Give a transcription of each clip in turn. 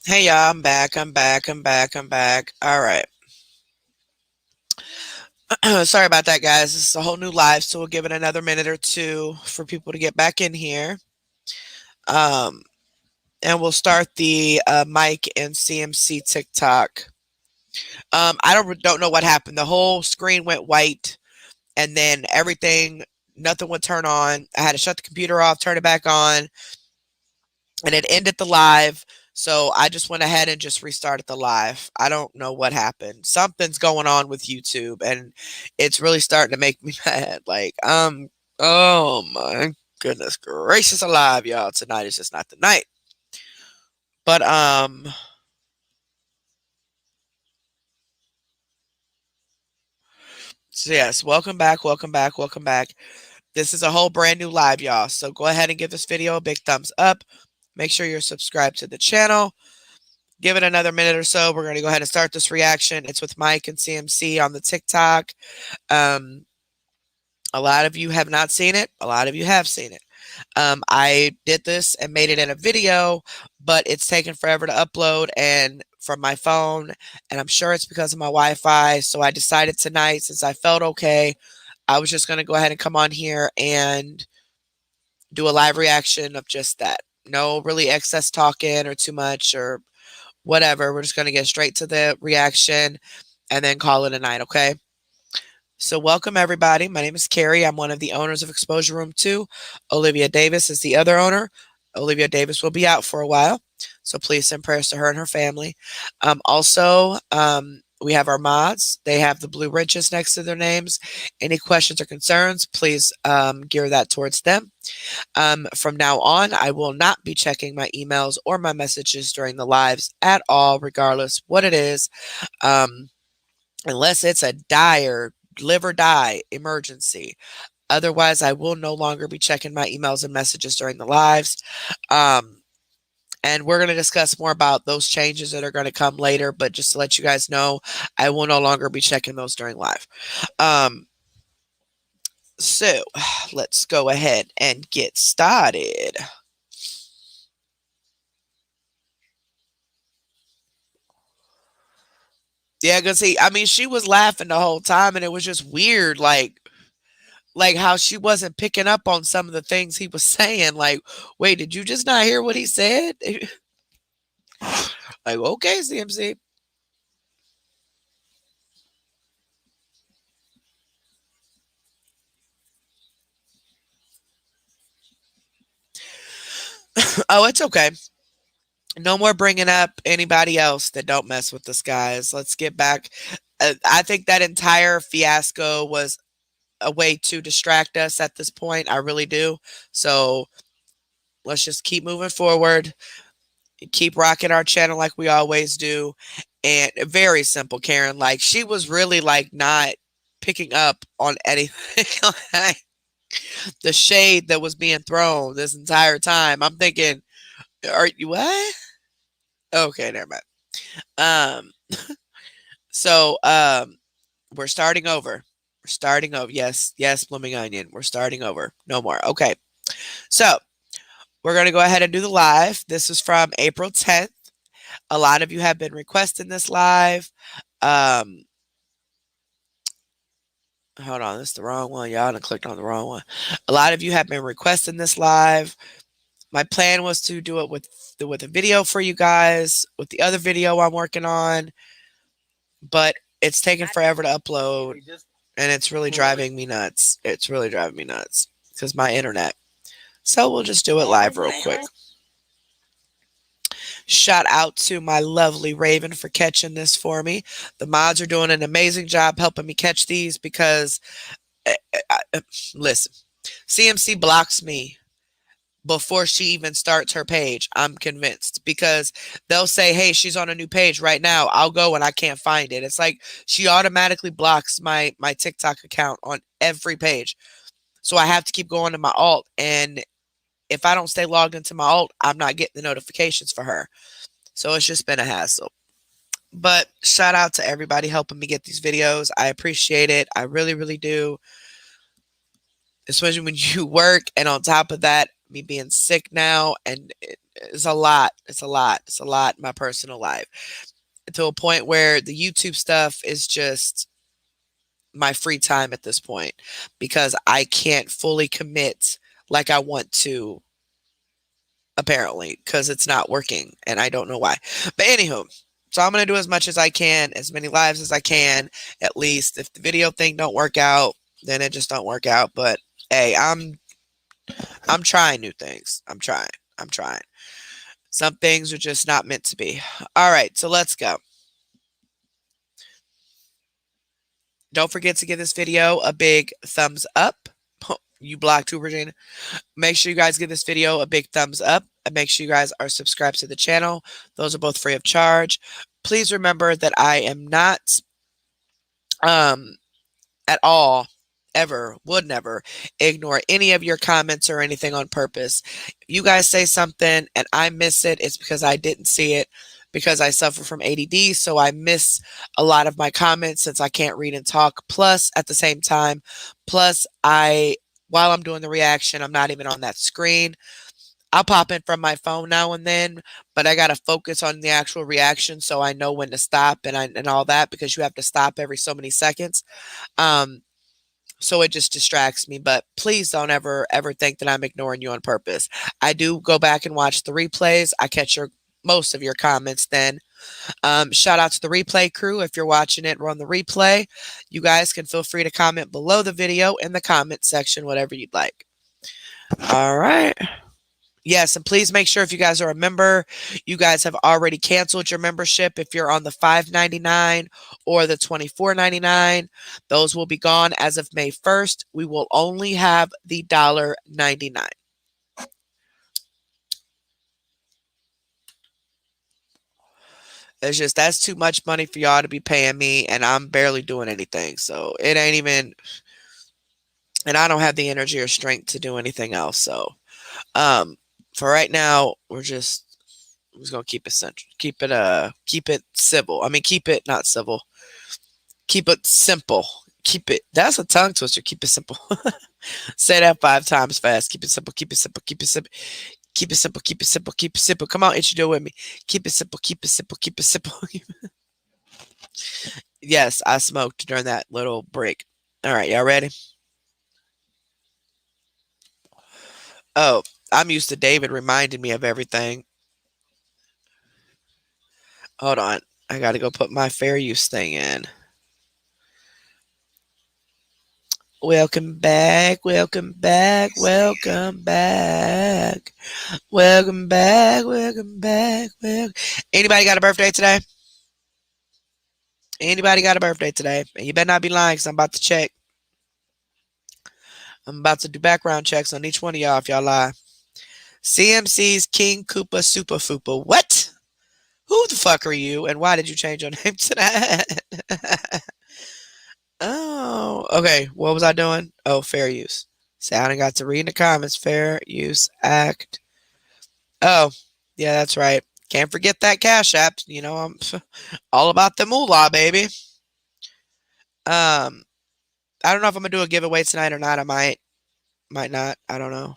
Hey y'all, I'm back. I'm back. All right. Sorry about that, guys. This is a whole new live, so we'll give it another minute or two for people to get back in here. Um, and we'll start the Mike and CMC TikTok. I don't know what happened. The whole screen went white, and then nothing would turn on. I had to shut the computer off, turn it back on, and it ended the live. So I just went ahead and just restarted the live. I don't know what happened. Something's going on with YouTube, and it's really starting to make me mad. Oh my goodness gracious alive, y'all. Tonight is just not the night. But so yes, welcome back. This is a whole brand new live, y'all. So go ahead and give this video a big thumbs up. Make sure you're subscribed to the channel. Give it another minute or so. We're going to go ahead and start this reaction. It's with Mike and CMC on the TikTok. Um, a lot of you have not seen it. A lot of you have seen it. I did this and made it in a video, but it's taken forever to upload and from my phone, and I'm sure it's because of my Wi-Fi. So I decided tonight, since I felt okay, I was just going to go ahead and come on here and do a live reaction of just that. No really excess talking or too much or whatever. We're just going to get straight to the reaction and then call it a night, okay? So, welcome everybody. My name is Carrie. I'm one of the owners of Exposure Room 2. Olivia Davis is the other owner. Olivia Davis will be out for a while, so please send prayers to her and her family. Also, we have our mods. They have the blue wrenches next to their names. Any questions or concerns, please gear that towards them. From now on, I will not be checking my emails or my messages during the lives at all, regardless what it is, um, unless it's a dire live or die emergency. Otherwise, I will no longer be checking my emails and messages during the lives. Um, and we're going to discuss more about those changes that are going to come later. But just to let you guys know, I will no longer be checking those during live. Um, so let's go ahead and get started. Yeah, cause I mean, she was laughing the whole time, and it was just weird, like how she wasn't picking up on some of the things he was saying. Like, wait, did you just not hear what he said? Like, okay, CMC. Oh, it's okay. No more bringing up anybody else that don't mess with us, guys. Let's get back. I think that entire fiasco was a way to distract us at this point. I really do. So let's just keep moving forward. Keep rocking our channel like we always do. And very simple, Karen. Like she was really like not picking up on anything. Like, the shade that was being thrown this entire time. I'm thinking, are you what? Okay, never mind. Um, so we're starting over. We're starting over. Yes, yes, blooming onion. We're starting over. No more. Okay. So we're gonna go ahead and do the live. This is from April 10th. A lot of you have been requesting this live. Um, hold on, this is the wrong one. Y'all done clicked on the wrong one. A lot of you have been requesting this live. My plan was to do it with a video for you guys, with the other video I'm working on, but it's taking forever to upload, and it's really driving me nuts. It's really driving me nuts because my internet. So we'll just do it live real quick. Shout out to my lovely Raven for catching this for me. The mods are doing an amazing job helping me catch these because, uh, listen, CMC blocks me before she even starts her page. I'm convinced because they'll say, "Hey, she's on a new page right now." I'll go and I can't find it. It's like she automatically blocks my TikTok account on every page. So I have to keep going to my alt, and if I don't stay logged into my alt, I'm not getting the notifications for her. So it's just been a hassle. But shout out to everybody helping me get these videos. I appreciate it. I really, really do. Especially when you work, and on top of that, me being sick now, and It's a lot. It's a lot. It's a lot in my personal life, to a point where the YouTube stuff is just my free time at this point, because I can't fully commit like I want to, apparently, because it's not working and I don't know why. But anywho, so I'm gonna do as much as I can, as many lives as I can, at least. If the video thing don't work out, then it just don't work out. But hey, I'm trying new things. I'm trying. I'm trying. Some things are just not meant to be. All right, so let's go. Don't forget to give this video a big thumbs up. You blocked too, Regina. Make sure you guys give this video a big thumbs up, and make sure you guys are subscribed to the channel. Those are both free of charge. Please remember that I am not at all, ever, would never ignore any of your comments or anything on purpose. If you guys say something and I miss it, it's because I didn't see it, because I suffer from ADD, so I miss a lot of my comments since I can't read and talk. Plus, at the same time, while I'm doing the reaction, I'm not even on that screen. I'll pop in from my phone now and then, but I got to focus on the actual reaction so I know when to stop and all that, because you have to stop every so many seconds. So it just distracts me. But please don't ever think that I'm ignoring you on purpose. I do go back and watch the replays. I catch most of your comments then. Shout out to the replay crew. If you're watching it or on the replay, you guys can feel free to comment below the video in the comment section, whatever you'd like. All right. Yes, and please make sure, if you guys are a member, you guys have already canceled your membership. If you're on the $5.99 or the $24.99, those will be gone as of May 1st. We will only have the $1.99. It's just, that's too much money for y'all to be paying me, and I'm barely doing anything. So it ain't even, and I don't have the energy or strength to do anything else. So, for right now, we're just gonna keep it central, keep it civil. I mean, keep it not civil. Keep it simple. Keep it. That's a tongue twister. Keep it simple. Say that 5 times fast. Keep it simple. Keep it simple. Keep it simple. Keep it simple. Keep it simple. Keep it simple. Come on, do it with me. Keep it simple. Keep it simple. Keep it simple. Yes, I smoked during that little break. All right, y'all ready? Oh, I'm used to David reminding me of everything. Hold on. I got to go put my fair use thing in. Welcome back. Welcome back. Welcome back. Welcome back. Welcome back. Anybody got a birthday today? Anybody got a birthday today? And you better not be lying, because I'm about to check. I'm about to do background checks on each one of y'all if y'all lie. CMC's King Koopa Super Fupa. What? Who the fuck are you? And why did you change your name to that? Oh, okay. What was I doing? Oh, fair use. See, I done got to read in the comments. Fair use act. Oh, yeah, that's right. Can't forget that Cash App. You know, I'm all about the moolah, baby. I don't know if I'm gonna do a giveaway tonight or not. I might not. I don't know.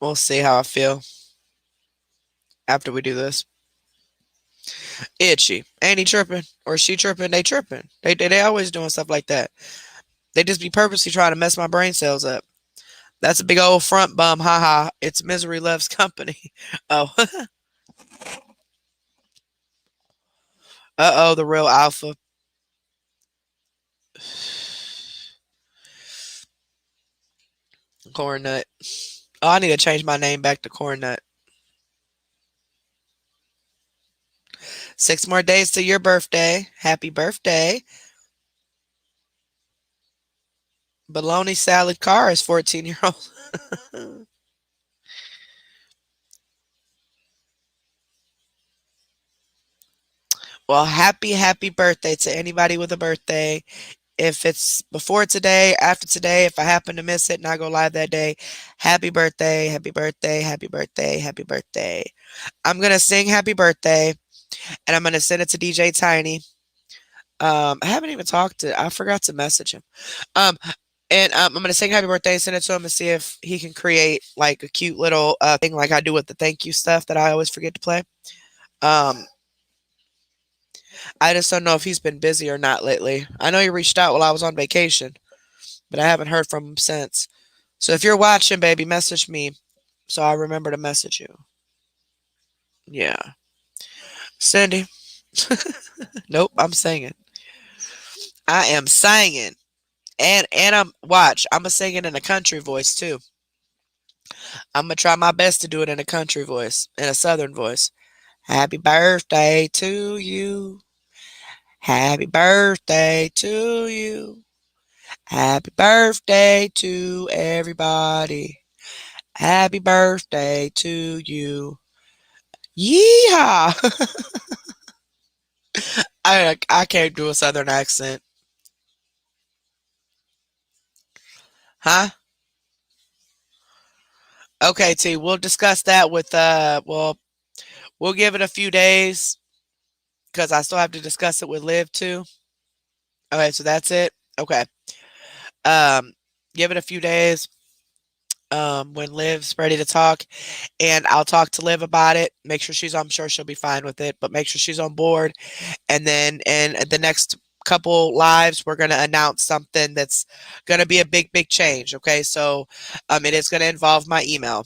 We'll see how I feel after we do this. Itchy. Ain't he tripping? Or she tripping? They tripping. They always doing stuff like that. They just be purposely trying to mess my brain cells up. That's a big old front bum. Haha. It's misery loves company. Oh. Uh-oh, the real alpha. Corn nut. Oh, I need to change my name back to Corn Nut. 6 more days to your birthday. Happy birthday. Bologna Salad Car is 14-year-old. Well, happy birthday to anybody with a birthday. If it's before today, after today, if I happen to miss it and I go live that day, happy birthday, happy birthday, happy birthday, happy birthday. I'm going to sing happy birthday, and I'm going to send it to DJ Tiny. I haven't even talked to, I forgot to message him. And I'm going to sing happy birthday, send it to him and see if he can create like a cute little thing like I do with the thank you stuff that I always forget to play. Um, I just don't know if he's been busy or not lately. I know he reached out while I was on vacation, but I haven't heard from him since. So if you're watching, baby, message me so I remember to message you. Yeah. Cindy. Nope, I'm singing. I am singing. And I'm singing in a country voice too. I'm gonna try my best to do it in a country voice, in a southern voice. Happy birthday to you. Happy birthday to you. Happy birthday to everybody. Happy birthday to you. Yeehaw! I can't do a southern accent. Huh? Okay, T, we'll discuss that with we'll give it a few days because I still have to discuss it with Liv too. Okay, so that's it. Okay. Um, give it a few days. When Liv's ready to talk, and I'll talk to Liv about it. Make sure I'm sure she'll be fine with it, but make sure she's on board. And then in the next couple lives, we're gonna announce something that's gonna be a big change. Okay, so it is gonna involve my email.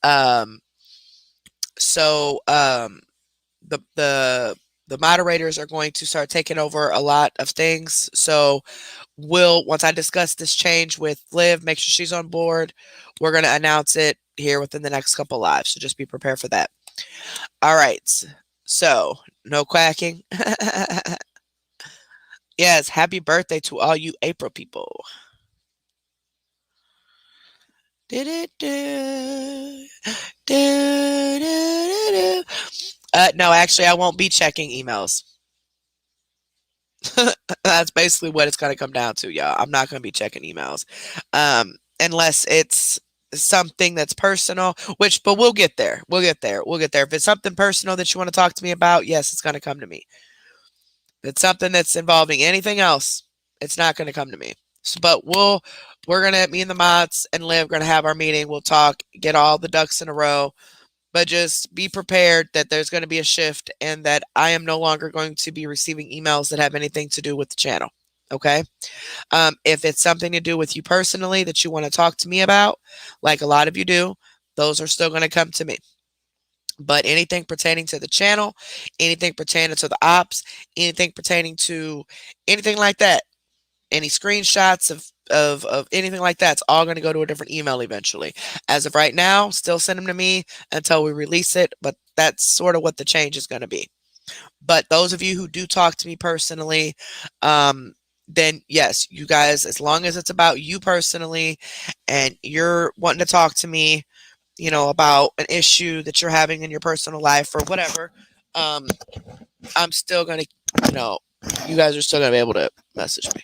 Um, so the moderators are going to start taking over a lot of things. So once I discuss this change with Liv, make sure she's on board. We're going to announce it here within the next couple lives. So just be prepared for that. All right. So no quacking. Yes. Happy birthday to all you April people. No, actually, I won't be checking emails. That's basically what it's going to come down to, y'all. I'm not going to be checking emails. Unless it's something that's personal, but we'll get there. We'll get there. We'll get there. If it's something personal that you want to talk to me about, yes, it's going to come to me. If it's something that's involving anything else, it's not going to come to me. So, but me and the mods and Liv, going to have our meeting. We'll talk, get all the ducks in a row. But just be prepared that there's going to be a shift and that I am no longer going to be receiving emails that have anything to do with the channel. Okay. If it's something to do with you personally that you want to talk to me about, like a lot of you do, those are still going to come to me. But anything pertaining to the channel, anything pertaining to the ops, anything pertaining to anything like that, any screenshots of anything like that, it's all going to go to a different email eventually. As of right now, still send them to me until we release it, but that's sort of what the change is going to be. But those of you who do talk to me personally, then yes, you guys, as long as it's about you personally and you're wanting to talk to me, about an issue that you're having in your personal life or whatever, I'm still going to, you guys are still going to be able to message me.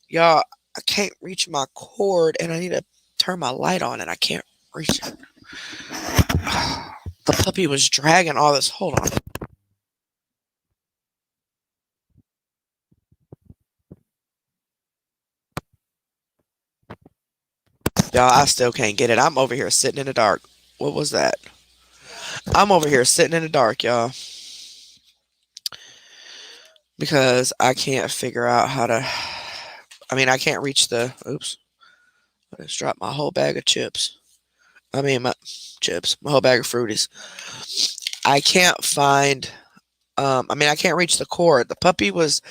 Y'all, I can't reach my cord and I need to turn my light on and I can't reach it. The puppy was dragging all this. Hold on. Y'all, I still can't get it. I'm over here sitting in the dark. What was that? I'm over here sitting in the dark, y'all. Because I can't figure out how to... I can't reach the... Oops. I just dropped my whole bag of chips. My chips. My whole bag of Fruities. I can't find... I can't reach the cord. The puppy was...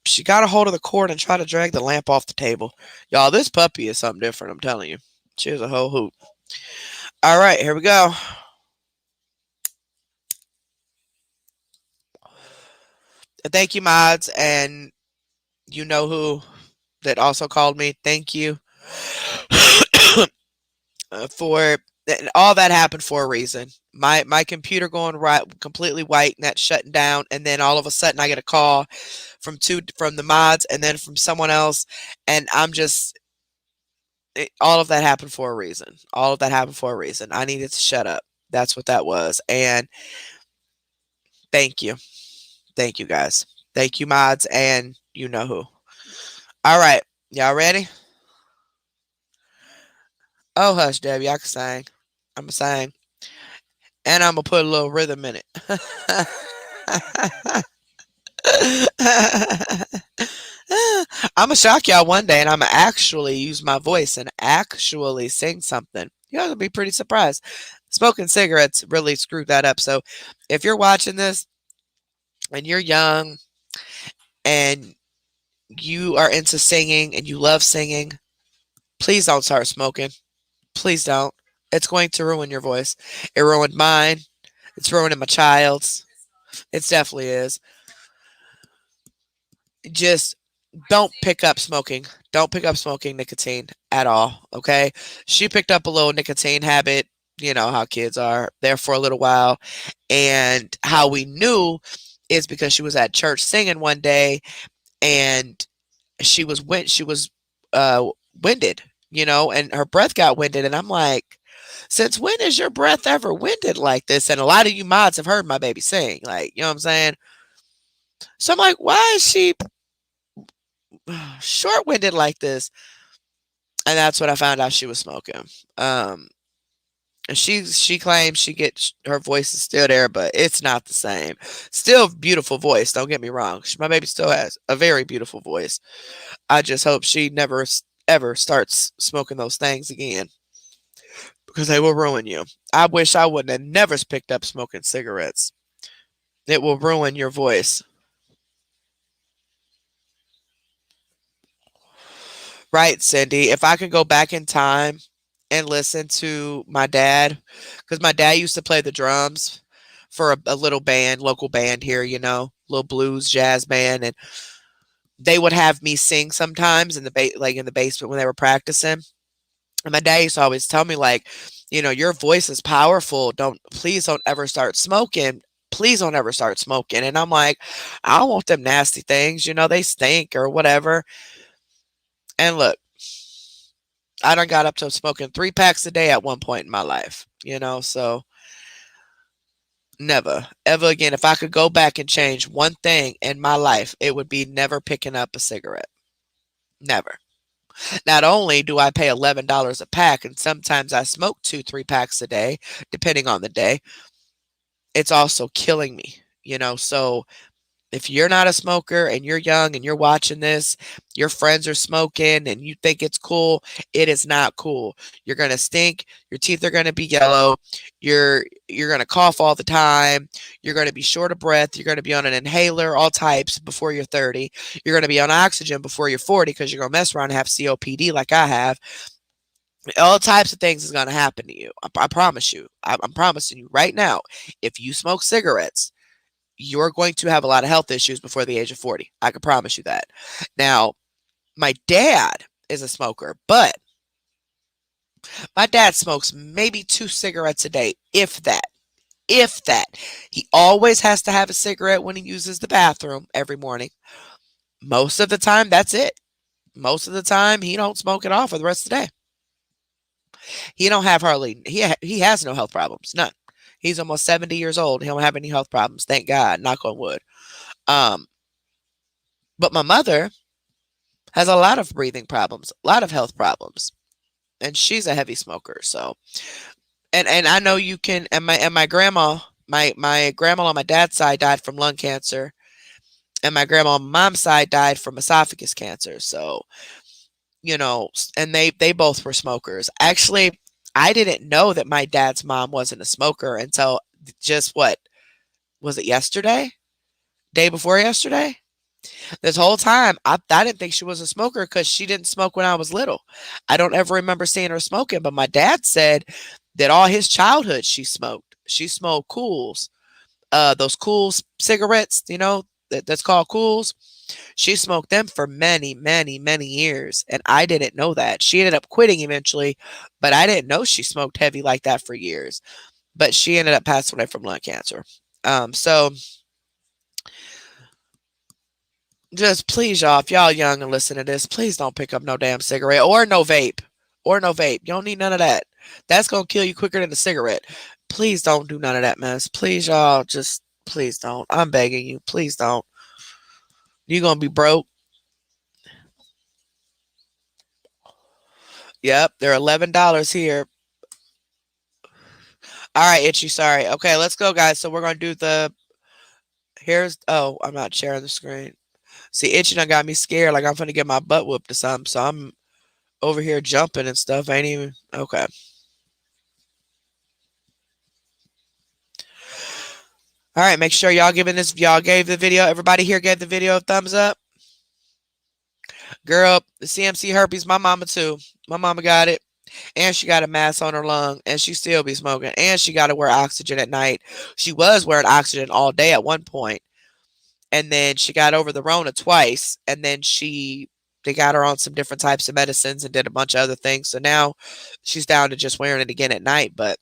She got a hold of the cord and tried to drag the lamp off the table. Y'all, this puppy is something different, I'm telling you. She is a whole hoot. All right, here we go. Thank you, mods, and you know who that also called me. Thank you for all that happened for a reason. My computer going right completely white and that's shutting down, and then all of a sudden I get a call from the mods and then from someone else, and I'm just all of that happened for a reason. All of that happened for a reason. I needed to shut up. That's what that was. And thank you. Thank you guys. Thank you, mods, and you know who. All right. Y'all ready? Oh, hush, Debbie. I can sing. I'm going to sing. And I'm going to put a little rhythm in it. I'm going to shock y'all one day and I'm going to actually use my voice and actually sing something. Y'all going to be pretty surprised. Smoking cigarettes really screwed that up. So if you're watching this and you're young and you are into singing and you love singing, please don't start smoking. Please don't. It's going to ruin your voice. It ruined mine. It's ruining my child's. It definitely is. Just don't pick up smoking. Don't pick up smoking nicotine at all. Okay. She picked up a little nicotine habit. You know how kids are there for a little while. And how we knew is because she was at church singing one day and she was winded, you know, and her breath got winded. And I'm like, since when is your breath ever winded like this? And a lot of you mods have heard my baby sing, like, you know what I'm saying? So I'm like, why is she short winded like this? And that's when I found out she was smoking. Um, she claims she gets her voice is still there, but it's not the same. Still beautiful voice. Don't get me wrong. My baby still has a very beautiful voice. I just hope she never ever starts smoking those things again because they will ruin you. I wish I wouldn't have never picked up smoking cigarettes. It will ruin your voice. Right, Cindy. If I could go back in time and listen to my dad, because my dad used to play the drums for a little band, local band here, you know, little blues jazz band, and they would have me sing sometimes in the like in the basement when they were practicing. And my dad used to always tell me, like, you know, your voice is powerful. Please don't ever start smoking. Please don't ever start smoking. And I'm like, I don't want them nasty things, you know, they stink or whatever. And look, I done got up to smoking 3 packs a day at one point in my life, you know, so never, ever again. If I could go back and change one thing in my life, it would be never picking up a cigarette. Never. Not only do I pay $11 a pack, and sometimes I smoke 2, 3 packs a day, depending on the day, it's also killing me, you know. So if you're not a smoker and you're young and you're watching this, your friends are smoking and you think it's cool, it is not cool. You're going to stink, your teeth are going to be yellow, you're going to cough all the time, you're going to be short of breath, you're going to be on an inhaler, all types before you're 30. You're going to be on oxygen before you're 40 because you're going to mess around and have COPD like I have. All types of things is going to happen to you. I promise you. I'm promising you right now. If you smoke cigarettes, you're going to have a lot of health issues before the age of 40. I can promise you that. Now, my dad is a smoker, but my dad smokes maybe 2 cigarettes a day, if that. If that. He always has to have a cigarette when he uses the bathroom every morning. Most of the time, that's it. Most of the time, he don't smoke at all for the rest of the day. He don't have hardly, he has no health problems, none. He's almost 70 years old. He don't have any health problems, thank God, knock on wood. Um, but my mother has a lot of breathing problems, a lot of health problems, and she's a heavy smoker. So, and I know you can. And my grandma, my grandma on my dad's side died from lung cancer, and my grandma on my mom's side died from esophagus cancer. So, you know, and they both were smokers. Actually, I didn't know that my dad's mom wasn't a smoker until just what was it yesterday? Day before yesterday? This whole time, I didn't think she was a smoker because she didn't smoke when I was little. I don't ever remember seeing her smoking, but my dad said that all his childhood she smoked. She smoked Cools, those Cools cigarettes, you know, that's called Cools. She smoked them for many, many, many years, and I didn't know that. She ended up quitting eventually, but I didn't know she smoked heavy like that for years. But she ended up passing away from lung cancer. So just please, y'all, if y'all young and listen to this, please don't pick up no damn cigarette or no vape. Or no vape. You don't need none of that. That's going to kill you quicker than a cigarette. Please don't do none of that mess. Please, y'all, just please don't. I'm begging you. Please don't. You're going to be broke. Yep, they're $11 here. All right, Itchy, sorry. Okay, let's go, guys. So we're going to do the... Oh, I'm not sharing the screen. See, Itchy done got me scared. Like I'm finna get my butt whooped or something. So I'm over here jumping and stuff. Ain't even... Okay. All right, make sure y'all giving this... Y'all gave the video... Everybody here gave the video a thumbs up. Girl, the CMC herpes, my mama too. My mama got it. And she got a mass on her lung. And she still be smoking. And she got to wear oxygen at night. She was wearing oxygen all day at one point. And then she got over the Rona twice. And then they got her on some different types of medicines and did a bunch of other things. So now she's down to just wearing it again at night. But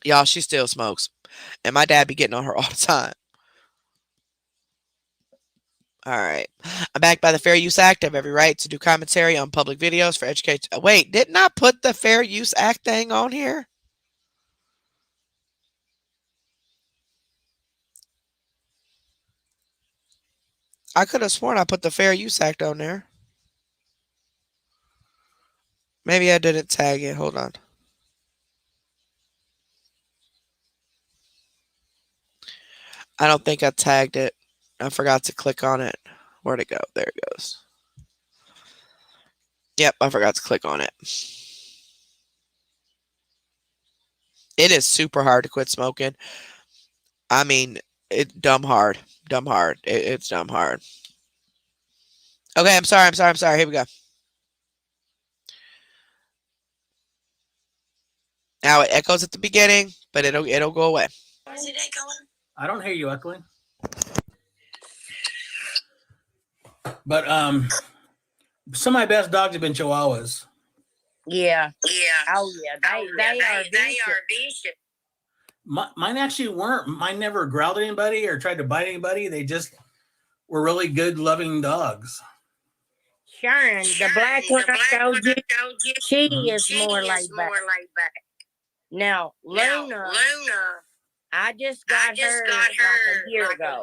y'all, she still smokes. And my dad be getting on her all the time. All right. I'm backed by the Fair Use Act. I have every right to do commentary on public videos for education. Wait, didn't I put the Fair Use Act thing on here? I could have sworn I put the Fair Use Act on there. Maybe I didn't tag it. Hold on. I don't think I tagged it. I forgot to click on it. Where'd it go? There it goes. Yep, I forgot to click on it. It is super hard to quit smoking. I mean, it's dumb hard. Dumb hard. It's dumb hard. Okay, I'm sorry. Here we go. Now it echoes at the beginning, but it'll go away. Is it echoing? I don't hear you echoing. But some of my best dogs have been Chihuahuas. Yeah. Oh yeah. They are vicious. Mine actually weren't. Mine never growled at anybody or tried to bite anybody. They just were really good, loving dogs. Sharon, the black one I showed you, she is more like that. Now, Luna, I just got her like a year ago.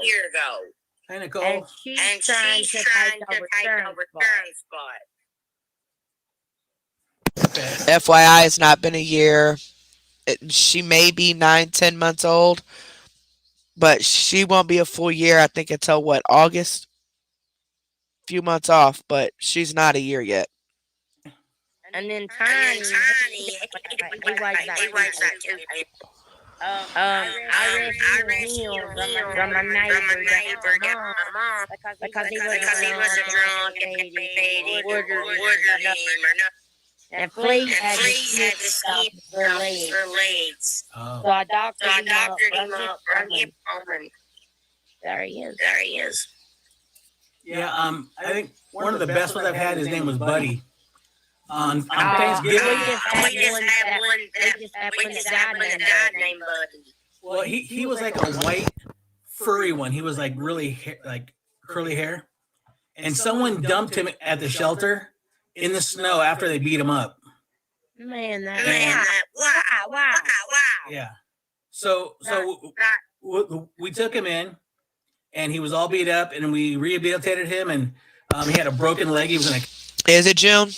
Hey, Nicole. And she's trying to take over Sharon's spot. Okay. FYI, it's not been a year. She may be 9-10 months old, but she won't be a full year. I think until what, August? Few months off, but she's not a year yet. And then Tiny, he weighs like 2. I rescued him from a neighbor that my mom because he was a drunk and they ordered him or nothing. And Flea had to skip her legs. Oh. So I doctored him up, brought him home. There he is. Yeah, I think one of the best ones I've had, his name was Buddy. On Thanksgiving. We just had one that died named Buddy. Well, he was like a white, furry one. He was like really like curly hair. And someone dumped him at the shelter in the snow after they beat him up. Man, Wow. Yeah. So we took him in, and he was all beat up, and we rehabilitated him, and he had a broken leg. He was in a... Is it June?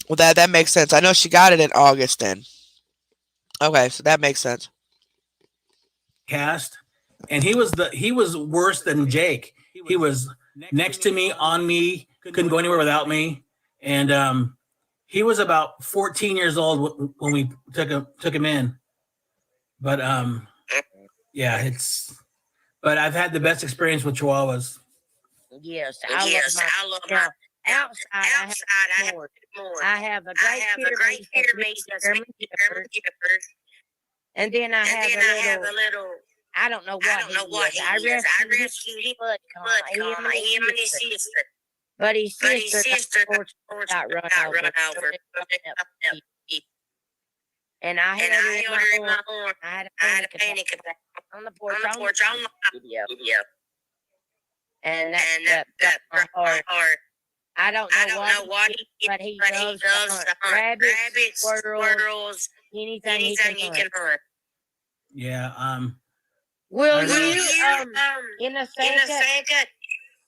Well, that makes sense. I know she got it in August then. Okay, so that makes sense. Cast, and he was worse than Jake. He was next to me, on me, couldn't go anywhere without me, and he was about 14 years old when we took him in. But yeah, but I've had the best experience with Chihuahuas. Yes, I love my outside. I have more. I have a great Pyrenees that's German Shepherds, and then I have a little. I don't know what he is. I rescued him, him and his sister. But his sister got run over. And I had her in my arm. I had a panic attack on the porch on the video. And that my heart. I don't know what he does to hunt rabbits, squirrels, anything he can hunt. Yeah. Will you in a second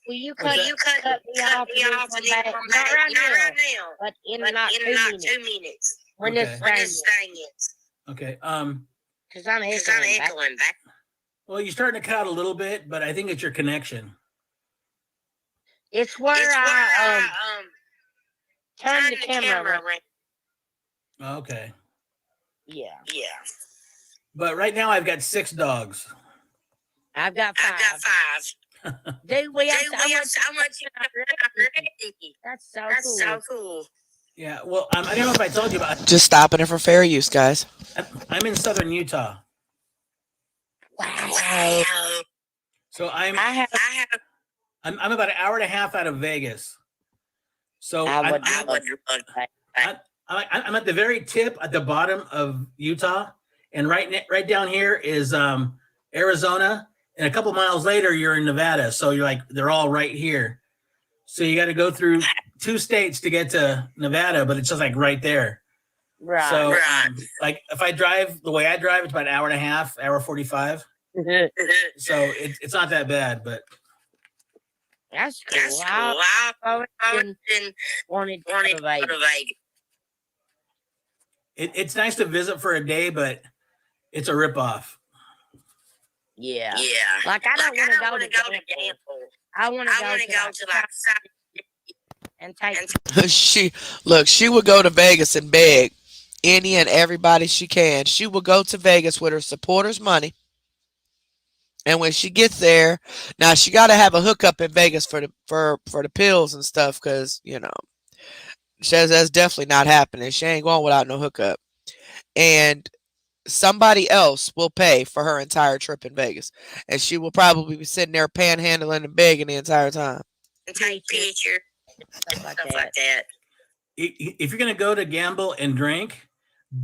Will you What's cut that? me off and then come back? Not right now, but in not 2 minutes. When this Okay. thing is. Okay. Because I'm echoing back. Well, you're starting to cut out a little bit, but I think it's your connection. It's where I turn the camera around. Okay. Yeah. But right now I've got 6 dogs. I've got 5. Dude, we have so much already. That's so cool. Yeah. Well, I don't know if I told you about. Just stopping it for fair use, guys. I'm in southern Utah. Wow. So I'm about an hour and a half out of Vegas. So I'm at the very tip, at the bottom of Utah, and right down here is Arizona, and a couple miles later you're in Nevada. So you're like, they're all right here. So you got to go through 2 states to get to Nevada, but it's just like right there. Right. So like if I drive the way I drive, it's about an hour and a half, hour 45. So it's not that bad, but that's cool. I've always wanted to go to Vegas. It's nice to visit for a day, but it's a ripoff. Yeah. Like I don't want to go to Gamble. I want to go to like and take. She would go to Vegas and beg any and everybody she can. She will go to Vegas with her supporters' money. And when she gets there, now she got to have a hookup in Vegas for the pills and stuff, because she says that's definitely not happening. She ain't going without no hookup, and somebody else will pay for her entire trip in Vegas, and she will probably be sitting there panhandling and begging the entire time. Take pictures, stuff like that. If you're gonna go to gamble and drink,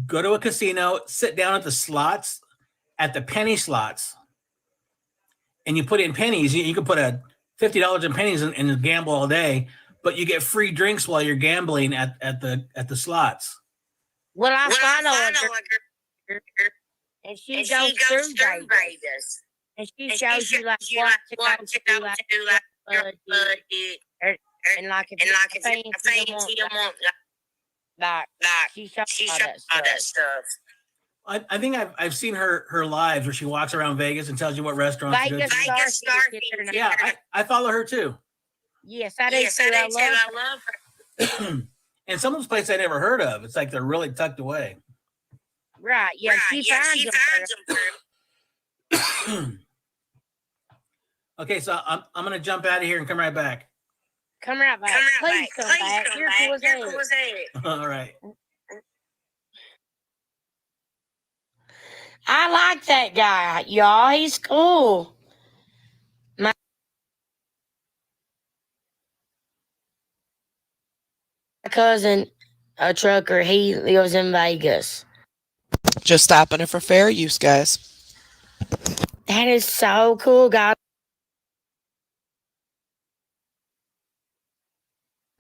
go to a casino, sit down at the slots, at the penny slots. And you put in pennies. You can put $50 in pennies and gamble all day, but you get free drinks while you're gambling at the slots. Well, I follow her, and she goes through Vegas, and she shows you like what to go to, like budget, and like if you want, like she shows all that stuff. I think I've seen her lives where she walks around Vegas and tells you what restaurants to go to. Vegas Star. Yeah, I follow her too. Yes, I do too. I love her. And some of those places I never heard of. It's like they're really tucked away. Right. Yeah, she finds them. Okay, so I'm gonna jump out of here and come right back. Come right back. Please come back. You're cool as hell. All right. I like that guy, y'all. He's cool. My cousin, a trucker, he lives in Vegas. Just stopping it for fair use, guys. That is so cool, guys.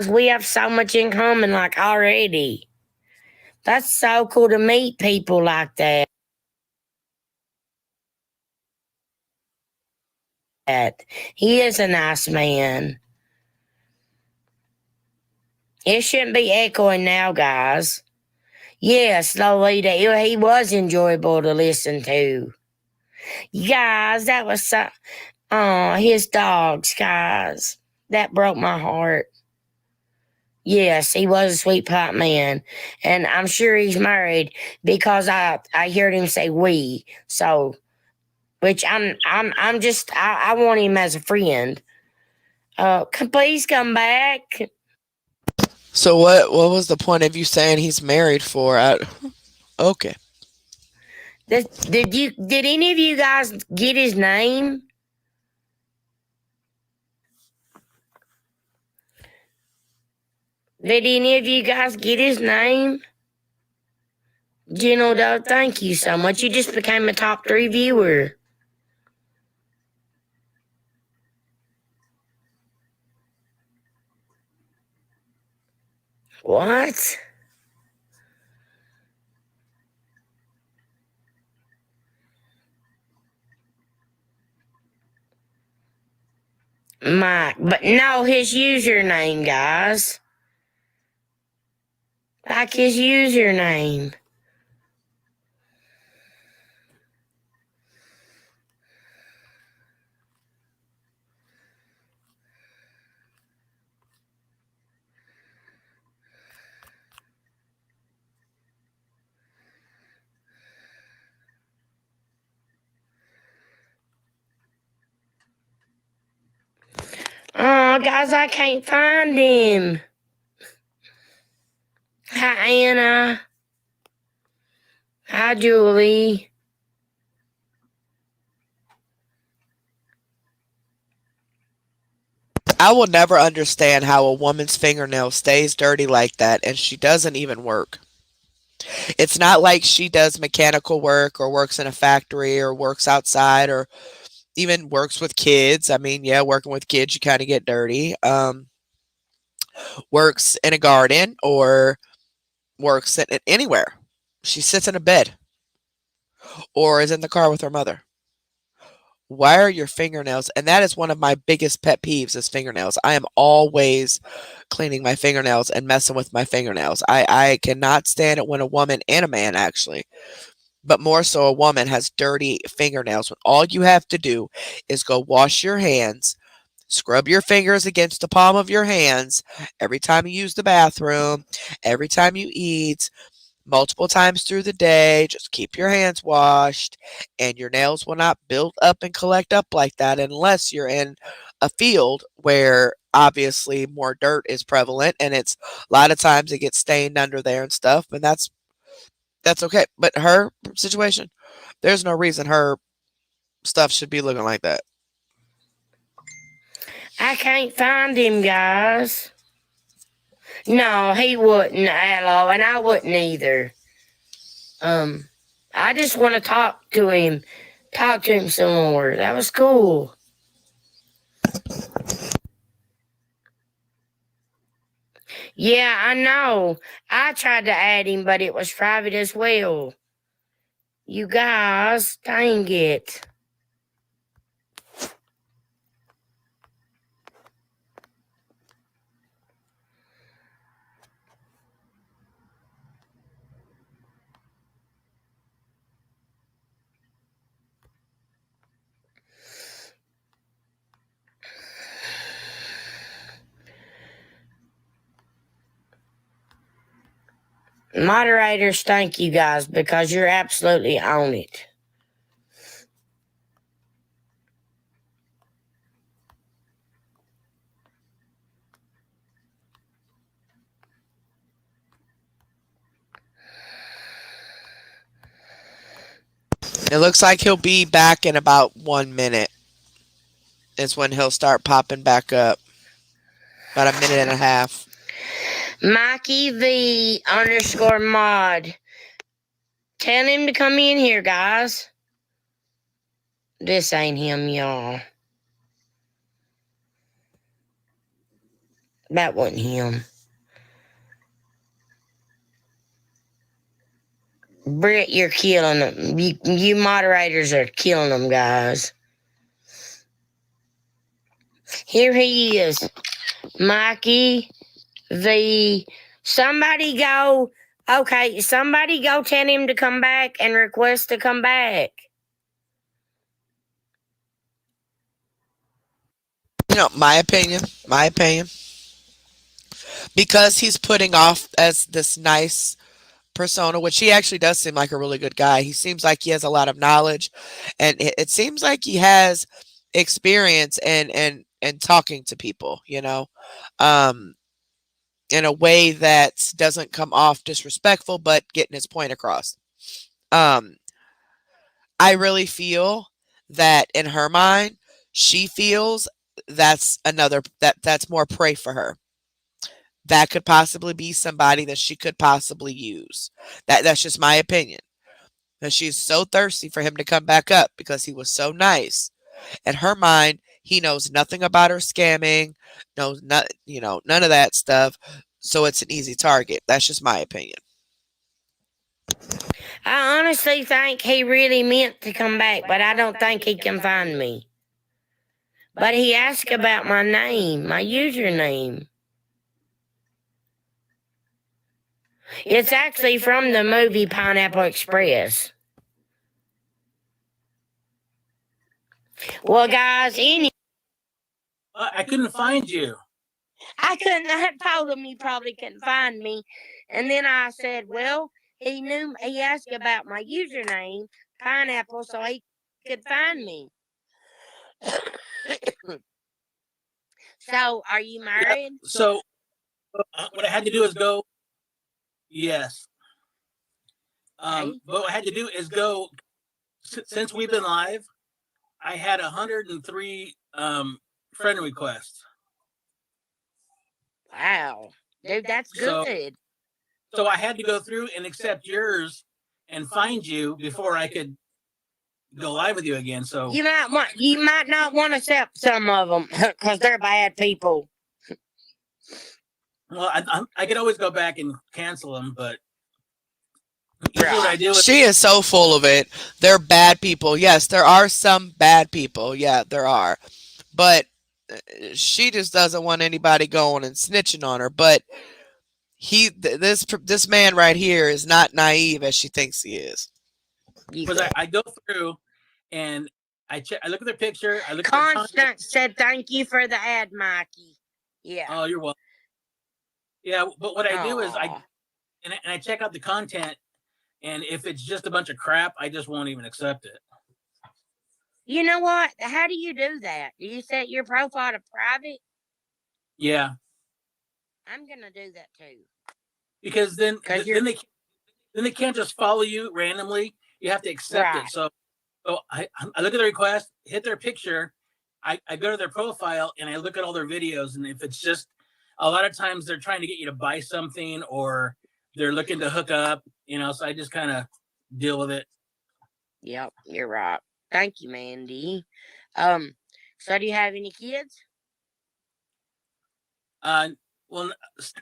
We have so much in common, like already. That's so cool to meet people like that. He is a nice man. It shouldn't be echoing now, guys. Yes, Lolita, he was enjoyable to listen to. Guys, that was so... Oh, his dogs, guys. That broke my heart. Yes, he was a sweet pot man. And I'm sure he's married because I heard him say we. So... Which I want him as a friend. Please come back. So what was the point of you saying he's married for? Okay. Did any of you guys get his name? Did any of you guys get his name? Gino, thank you so much. You just became a top 3 viewer. What? Mike, but no, his username, guys. Like his username. Oh, guys, I can't find him. Hi, Anna. Hi, Julie. I will never understand how a woman's fingernail stays dirty like that and she doesn't even work. It's not like she does mechanical work or works in a factory or works outside or even works with kids. I mean, yeah, working with kids, you kind of get dirty. Works in a garden or works at anywhere. She sits in a bed or is in the car with her mother. Why are your fingernails? And that is one of my biggest pet peeves is fingernails. I am always cleaning my fingernails and messing with my fingernails. I cannot stand it when a woman and a man actually, but more so a woman has dirty fingernails when all you have to do is go wash your hands, scrub your fingers against the palm of your hands every time you use the bathroom, every time you eat, multiple times through the day. Just keep your hands washed, and your nails will not build up and collect up like that unless you're in a field where obviously more dirt is prevalent and it's a lot of times it gets stained under there and stuff, and that's okay. But her situation, there's no reason her stuff should be looking like that. I can't find him, guys. No, he wouldn't, Aloe, and I wouldn't either. I just want to talk to him some more. That was cool. Yeah, I know. I tried to add him, but it was private as well. You guys, dang it. Moderators, thank you guys because you're absolutely on it. It looks like he'll be back in about 1 minute. Is when he'll start popping back up. About a minute and a half. Mikey V _ mod. Tell him to come in here, guys. This ain't him, y'all. That wasn't him. Britt, you're killing them. You moderators are killing them, guys. Here he is. Mikey V. Somebody go tell him to come back and request to come back. My opinion, because he's putting off as this nice persona, which he actually does seem like a really good guy. He seems like he has a lot of knowledge, and it seems like he has experience and talking to people, in a way that doesn't come off disrespectful, but getting his point across. I really feel that in her mind, she feels that's more prey for her. That could possibly be somebody that she could possibly use. That's just my opinion. And she's so thirsty for him to come back up because he was so nice. In her mind, he knows nothing about her scamming, knows none of that stuff. So it's an easy target. That's just my opinion. I honestly think he really meant to come back, but I don't think he can find me. But he asked about my name, my username. It's actually from the movie Pineapple Express. Well, guys, I couldn't find you. I told him he probably couldn't find me. And then I said, well, he asked about my username, Pineapple, so he could find me. So, are you married? Yeah. So, what I had to do is go. Yes. Okay. But what I had to do is go. Since we've been live, I had 103 friend requests. Wow. Dude, that's good. So I had to go through and accept yours and find you before I could go live with you again. So you might not want to accept some of them because they're bad people. Well, I could always go back and cancel them, but usually what I do is, She is so full of it. They're bad people. Yes, there are some bad people. Yeah, there are. But she just doesn't want anybody going and snitching on her. But this man right here is not naive as she thinks he is. because I go through and I look at their picture. I look at Constant said thank you for the ad, Mikey. Yeah. Oh, you're welcome. Yeah, but what I do is I check out the content, and if it's just a bunch of crap, I just won't even accept it. You know what? How do you do that? Do you set your profile to private? Yeah. I'm gonna do that too. Because then they can't just follow you randomly. You have to accept it. So I look at the request, hit their picture, I go to their profile, and I look at all their videos. And if it's just, a lot of times they're trying to get you to buy something, or they're looking to hook up, so I just kind of deal with it. Yep, you're right. Thank you, Mandy. So do you have any kids? Well,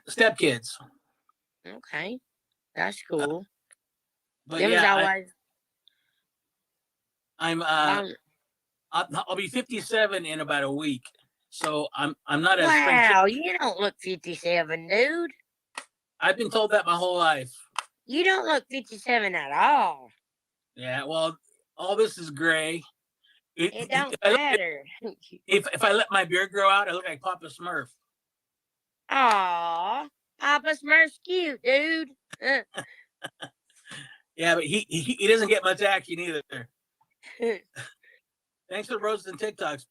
stepkids. Okay, that's cool. But yeah, always. I'll be 57 in about a week, so I'm not as wow. You don't look 57, dude. I've been told that my whole life. You don't look 57 at all. Yeah, well, all this is gray. It don't matter. If I let my beard grow out, I look like Papa Smurf. Aw, Papa Smurf's cute, dude. Yeah, but he doesn't get much action either. Thanks for the roses and TikToks.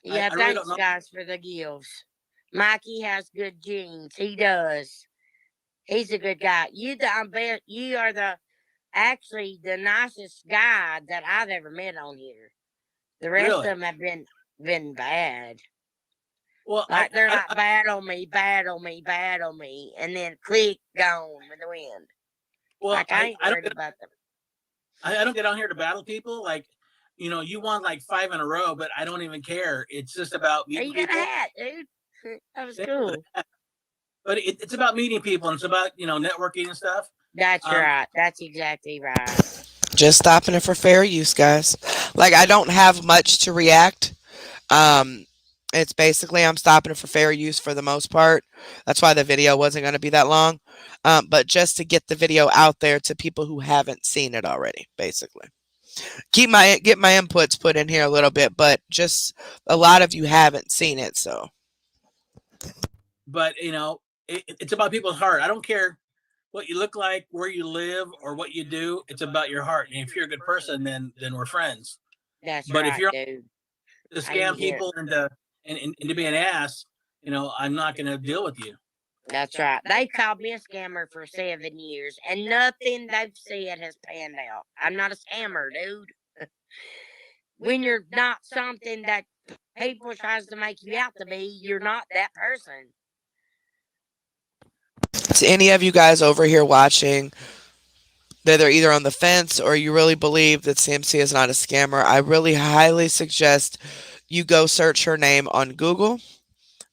Yeah, thanks guys for the gifts. Mikey has good genes. He does. He's a good guy. You are actually the nicest guy that I've ever met on here. The rest of them have been bad. Well, they're like bad on me, bad on me, bad on me, and then click gone with the wind. Well, like I ain't worried about them. I don't get on here to battle people. Like, you won like 5 in a row, but I don't even care. It's just about meeting people. You got a hat, dude. That was cool. But it's about meeting people, and it's about networking and stuff. That's right. That's exactly right. Just stopping it for fair use, guys. Like, I don't have much to react. It's basically I'm stopping it for fair use for the most part. That's why the video wasn't going to be that long. But just to get the video out there to people who haven't seen it already, basically. Get my inputs put in here a little bit, but just a lot of you haven't seen it, so. But it's about people's heart. I don't care what you look like, where you live, or what you do. It's about your heart. And if you're a good person, then we're friends. That's but right, if you're dude. To scam people and to be an ass, I'm not going to deal with you. That's right. They called me a scammer for 7 years, and nothing they've said has panned out. I'm not a scammer, dude. When you're not something that people tries to make you out to be, you're not that person. To any of you guys over here watching that are either on the fence or you really believe that CMC is not a scammer, I really highly suggest you go search her name on Google,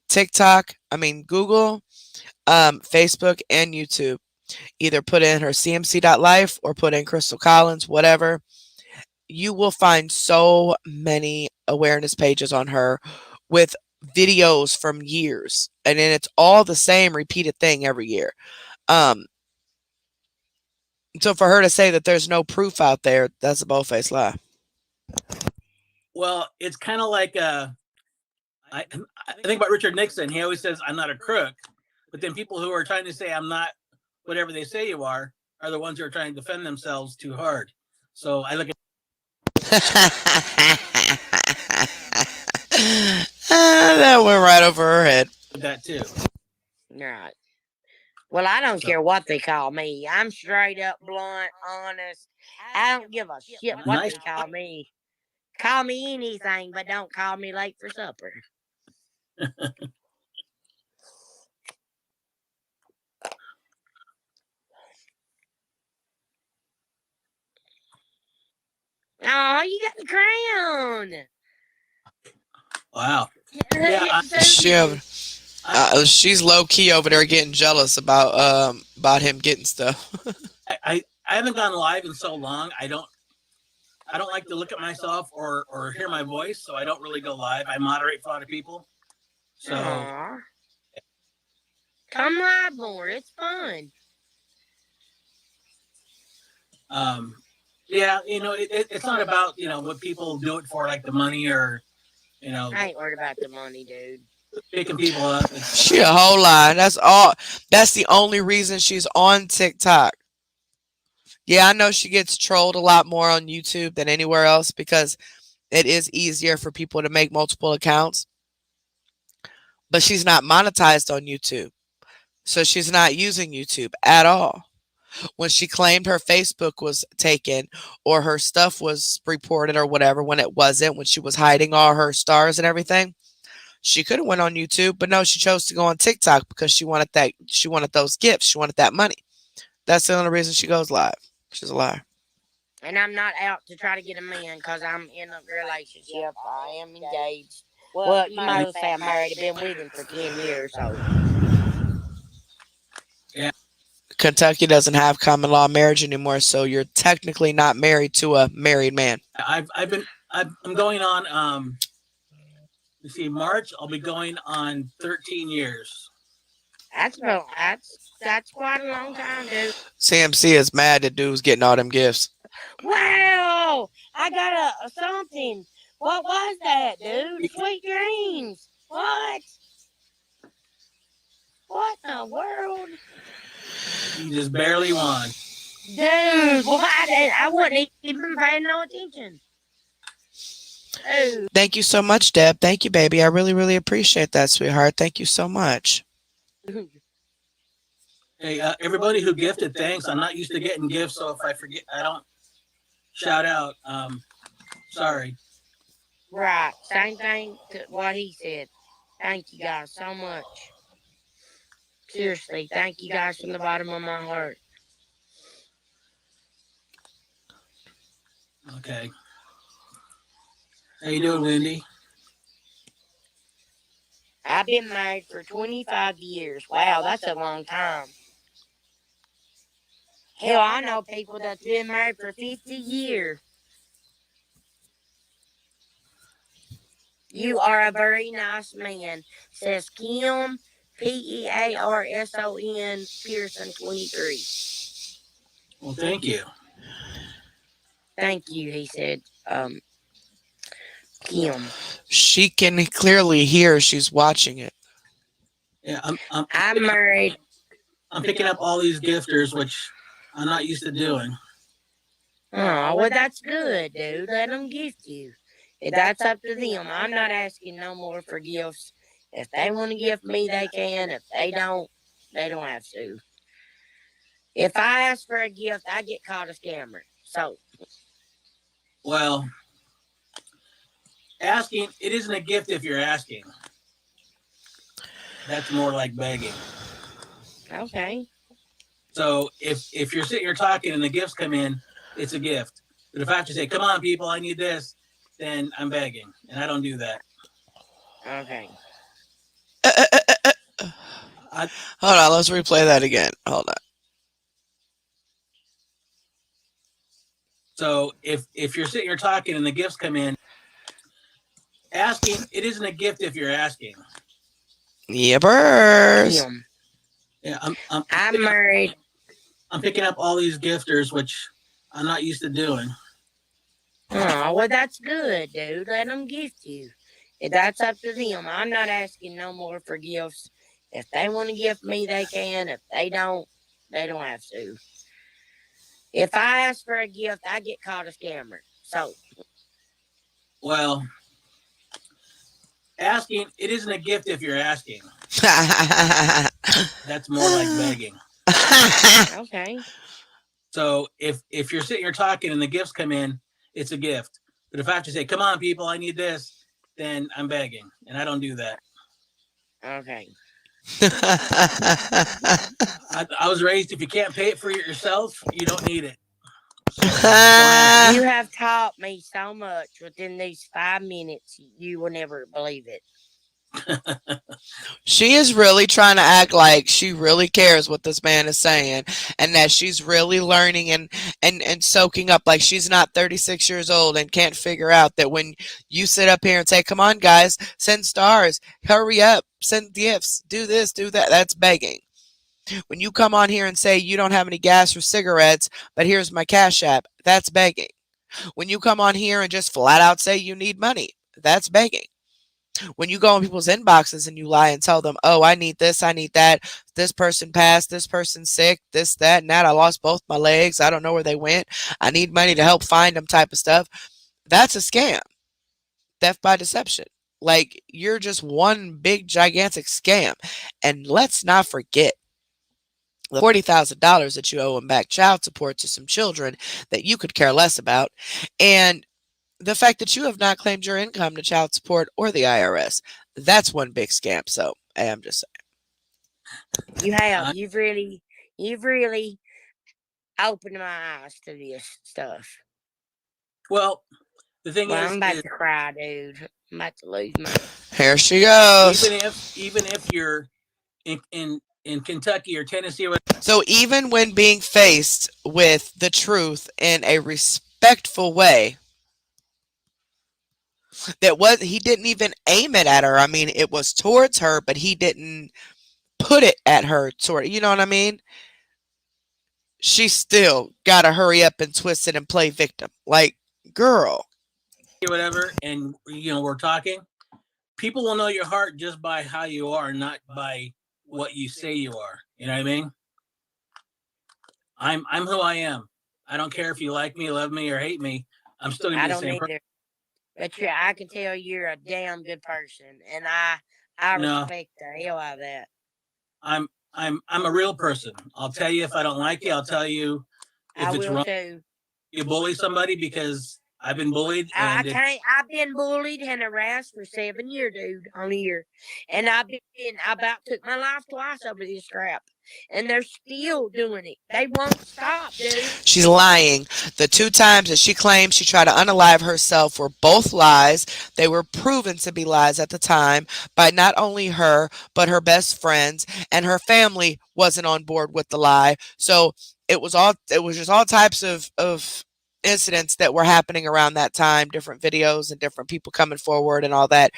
Google, Facebook, and YouTube. Either put in her CMC.life or put in Crystal Collins, whatever. You will find so many awareness pages on her with videos from years, and then it's all the same repeated thing every year. Um, so for her to say that there's no proof out there, that's a bold-faced lie. Well, it's kind of like I think about Richard Nixon. He always says, "I'm not a crook," but then people who are trying to say I'm not whatever they say you are the ones who are trying to defend themselves too hard. So I look at that went right over her head. that too. Right. Well, I don't care what they call me. I'm straight up, blunt, honest. I don't give a shit what Nice. they call me. Call me anything, but don't call me late for supper. Oh, you got the crown. Wow. Yeah, She's low key over there getting jealous about him getting stuff. I haven't gone live in so long. I don't like to look at myself or hear my voice, so I don't really go live. I moderate for a lot of people. So Aww. Come live more. It's fun. yeah, it's not about what people do it for, like the money or I ain't worried about the money, dude. picking people up. She a whole lie. That's all. That's the only reason she's on TikTok. Yeah, I know she gets trolled a lot more on YouTube than anywhere else because it is easier for people to make multiple accounts. But she's not monetized on YouTube. So she's not using YouTube at all. When she claimed her Facebook was taken or her stuff was reported or whatever, when it wasn't, when she was hiding all her stars and everything, she could have went on YouTube, but no, she chose to go on TikTok because she wanted those gifts. She wanted that money. That's the only reason she goes live. She's a liar. And I'm not out to try to get a man because I'm in a relationship. I am engaged. Well, you might as well say I'm married. I've been with him for 10 years. So. Yeah. Kentucky doesn't have common law marriage anymore, so you're technically not married to a married man. I'm going on let's see, March I'll be going on 13 years. That's quite a long time, dude. CMC is mad that dude's getting all them gifts. Wow! I got a something. What was that, dude? Sweet dreams. What? What in the world? You just barely won. Dude, why? I wasn't even paying no attention. Dude. Thank you so much, Deb. Thank you, baby. I really, really appreciate that, sweetheart. Thank you so much. Hey, everybody who gifted, thanks. I'm not used to getting gifts, so if I forget, I don't shout out. Sorry. Right. Same thing to what he said. Thank you guys so much. Seriously, thank you guys from the bottom of my heart. Okay. How you doing, Wendy? I've been married for 25 years. Wow, that's a long time. Hell, I know people that's been married for 50 years. You are a very nice man, says Kim, Pearson, Pearson 23. Well, thank you. Thank you, he said. Kim. She can clearly hear she's watching it. Yeah, I'm married. I'm picking up all these gifters, which I'm not used to doing. Oh, well, that's good, dude. Let them gift you. If that's up to them. I'm not asking no more for gifts. If they want to gift me, they can. If they don't have to. If I ask for a gift, I get called a scammer. So. Well, asking, it isn't a gift if you're asking. That's more like begging. Okay. So if you're sitting here talking and the gifts come in, it's a gift. But if I have to say, come on, people, I need this, then I'm begging. And I don't do that. Okay. Hold on, let's replay that again. Hold on. So if you're sitting here talking and the gifts come in, Asking, it isn't a gift if you're asking. Yeah, birds. Yeah, I'm married. I'm picking up all these gifters, which I'm not used to doing. Oh, well, that's good, dude. Let them gift you. If that's up to them. I'm not asking no more for gifts. If they want to gift me, they can. If they don't have to. If I ask for a gift, I get called a scammer. So, Well, asking, it isn't a gift if you're asking. That's more like begging. okay. So if you're sitting here talking and the gifts come in, it's a gift. But if I have to say, "Come on, people, I need this," then I'm begging, and I don't do that. Okay. I was raised, if you can't pay it for yourself, you don't need it. So don't ask. You have taught me so much within these 5 minutes, you will never believe it. She is really trying to act like she really cares what this man is saying, and that she's really learning and soaking up, like she's not 36 years old and can't figure out that when you sit up here and say, "Come on, guys, send stars, hurry up, send gifts, do this, do that," that's begging. When you come on here and say you don't have any gas or cigarettes, but here's my Cash App, that's begging. When you come on here and just flat out say you need money, that's begging. When you go in people's inboxes and you lie and tell them, "Oh, I need this, I need that, this person passed, this person's sick, this, that, and that, I lost both my legs, I don't know where they went, I need money to help find them," type of stuff, that's a scam. Theft by deception. Like, you're just one big gigantic scam. And let's not forget the $40,000 that you owe him back child support to some children that you could care less about, and the fact that you have not claimed your income to child support or the IRS. That's one big scam. So I'm just saying. You have. You've really opened my eyes to this stuff. Well, the thing is, I'm about to cry, dude. I'm about to lose my. Here she goes. Even if you're in Kentucky or Tennessee or whatever. So even when being faced with the truth in a respectful way, he didn't even aim it at her. I mean, it was towards her, but he didn't put it at her you know what I mean? She still gotta hurry up and twist it and play victim. Like, girl. Whatever, and we're talking. People will know your heart just by how you are, not by what you say you are. You know what I mean? I'm who I am. I don't care if you like me, love me, or hate me. I'm still gonna be the same person. But I can tell you're a damn good person, and I respect the hell out of that. I'm a real person. I'll tell you if I don't like you. I'll tell you if it's wrong. Too. You bully somebody, because I've been bullied. I've been bullied and harassed for 7 years, dude, on a year, and I about took my life twice over this crap. And they're still doing it. They won't stop, dude. She's lying. The 2 times that she claimed she tried to unalive herself were both lies. They were proven to be lies at the time by not only her, but her best friends, and her family wasn't on board with the lie. So it was just all types of incidents that were happening around that time, different videos and different people coming forward and all that.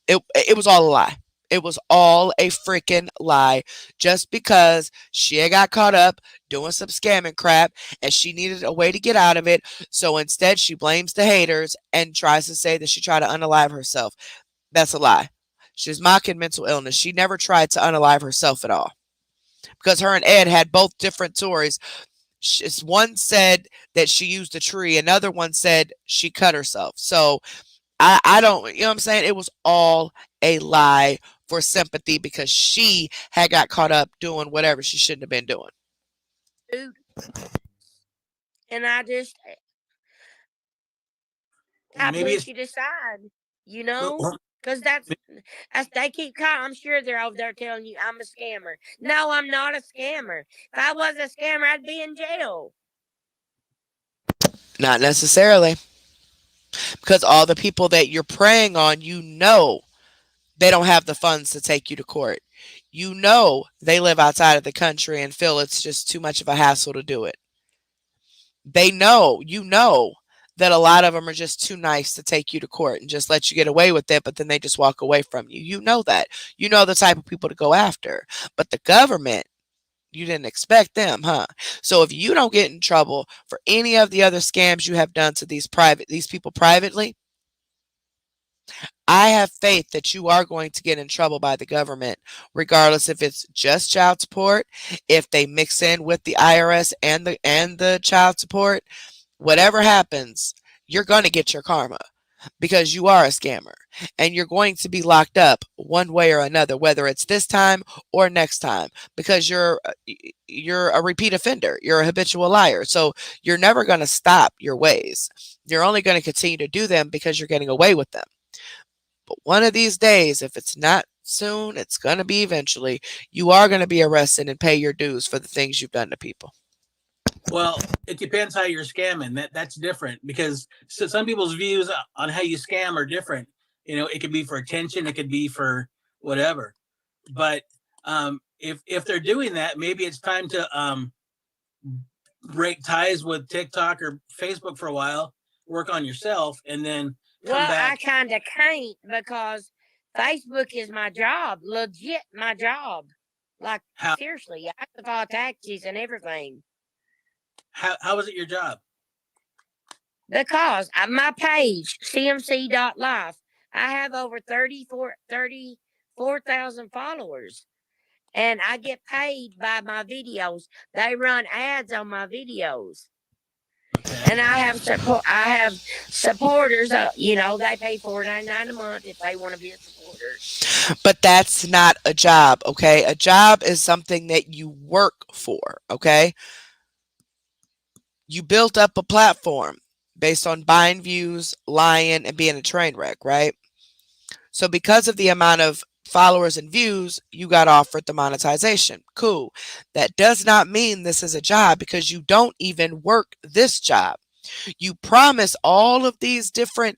It was all a lie. It was all a freaking lie, just because she got caught up doing some scamming crap and she needed a way to get out of it. So instead, she blames the haters and tries to say that she tried to unalive herself. That's a lie. She's mocking mental illness. She never tried to unalive herself at all, because her and Ed had both different stories. One said that she used a tree. Another one said she cut herself. So I don't, you know what I'm saying? It was all a lie for sympathy, because she had got caught up doing whatever she shouldn't have been doing. Dude. And I put you decide, because that's they keep calling. I'm sure they're over there telling you I'm a scammer. No, I'm not a scammer. If I was a scammer, I'd be in jail. Not necessarily. Because all the people that you're preying on, they don't have the funds to take you to court. They live outside of the country and feel it's just too much of a hassle to do it. They know, that a lot of them are just too nice to take you to court and just let you get away with it, but then they just walk away from you. You know that. You know the type of people to go after. But the government, you didn't expect them, huh? So if you don't get in trouble for any of the other scams you have done to these people privately, I have faith that you are going to get in trouble by the government, regardless if it's just child support, if they mix in with the IRS and the child support, whatever happens, you're going to get your karma because you are a scammer and you're going to be locked up one way or another, whether it's this time or next time, because you're a repeat offender. You're a habitual liar. So you're never going to stop your ways. You're only going to continue to do them because you're getting away with them. But one of these days, if it's not soon, it's going to be eventually, you are going to be arrested and pay your dues for the things you've done to people. Well, it depends how you're scamming. That's different because some people's views on how you scam are different. You know, it could be for attention, it could be for whatever. But if they're doing that, maybe it's time to break ties with TikTok or Facebook for a while, work on yourself, and then come Well, I back. kind of can't because Facebook is my job, legit my job. Like, How seriously, I have to file taxes and everything. how is it your job? Because my page, CMC.life, I have over 34,000 followers. And I get paid by my videos. They run ads on my videos. Okay. And I have supporters. They pay $4.99 a month if they want to be a supporter. But that's not a job, okay? A job is something that you work for, okay? You built up a platform based on buying views, lying, and being a train wreck, right? So because of the amount of followers and views, you got offered the monetization. Cool. That does not mean this is a job because you don't even work this job. You promise all of these different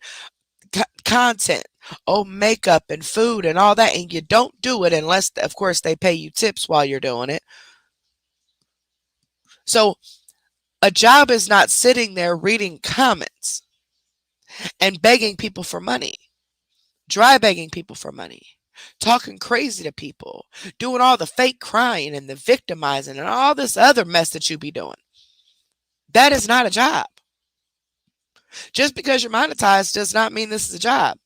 content, oh, makeup and food and all that, and you don't do it unless, of course, they pay you tips while you're doing it. So a job is not sitting there reading comments and begging people for money, dry begging people for money, talking crazy to people, doing all the fake crying and the victimizing and all this other mess that you be doing. That is not a job. Just because you're monetized does not mean this is a job.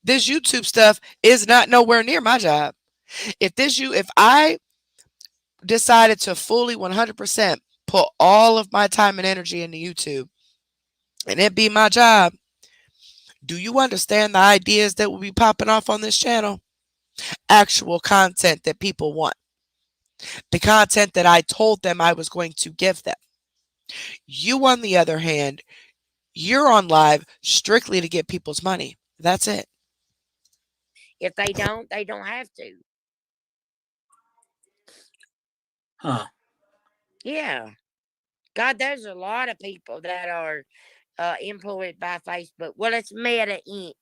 This YouTube stuff is not nowhere near my job. If I decided to fully 100% put all of my time and energy into YouTube and it be my job, do you understand the ideas that will be popping off on this channel? Actual content that people want. The content that I told them I was going to give them. You, on the other hand, you're on live strictly to get people's money. That's it. If they don't have to. Huh. Yeah. God, there's a lot of people that are employed by Facebook. Well, it's Meta Inc.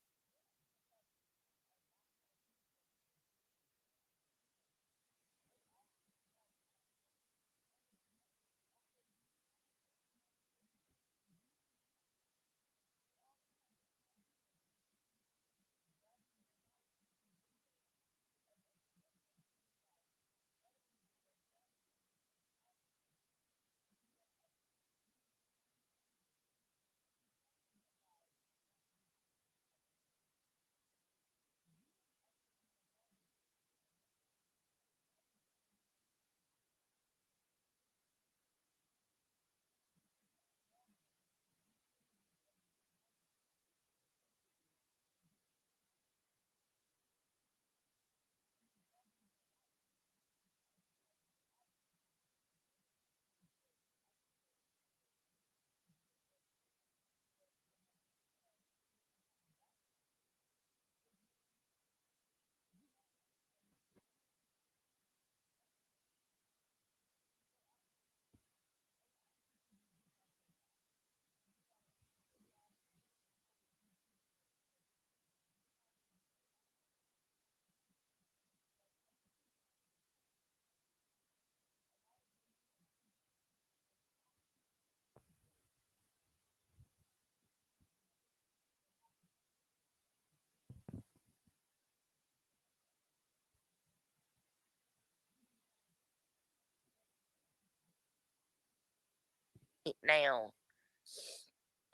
now.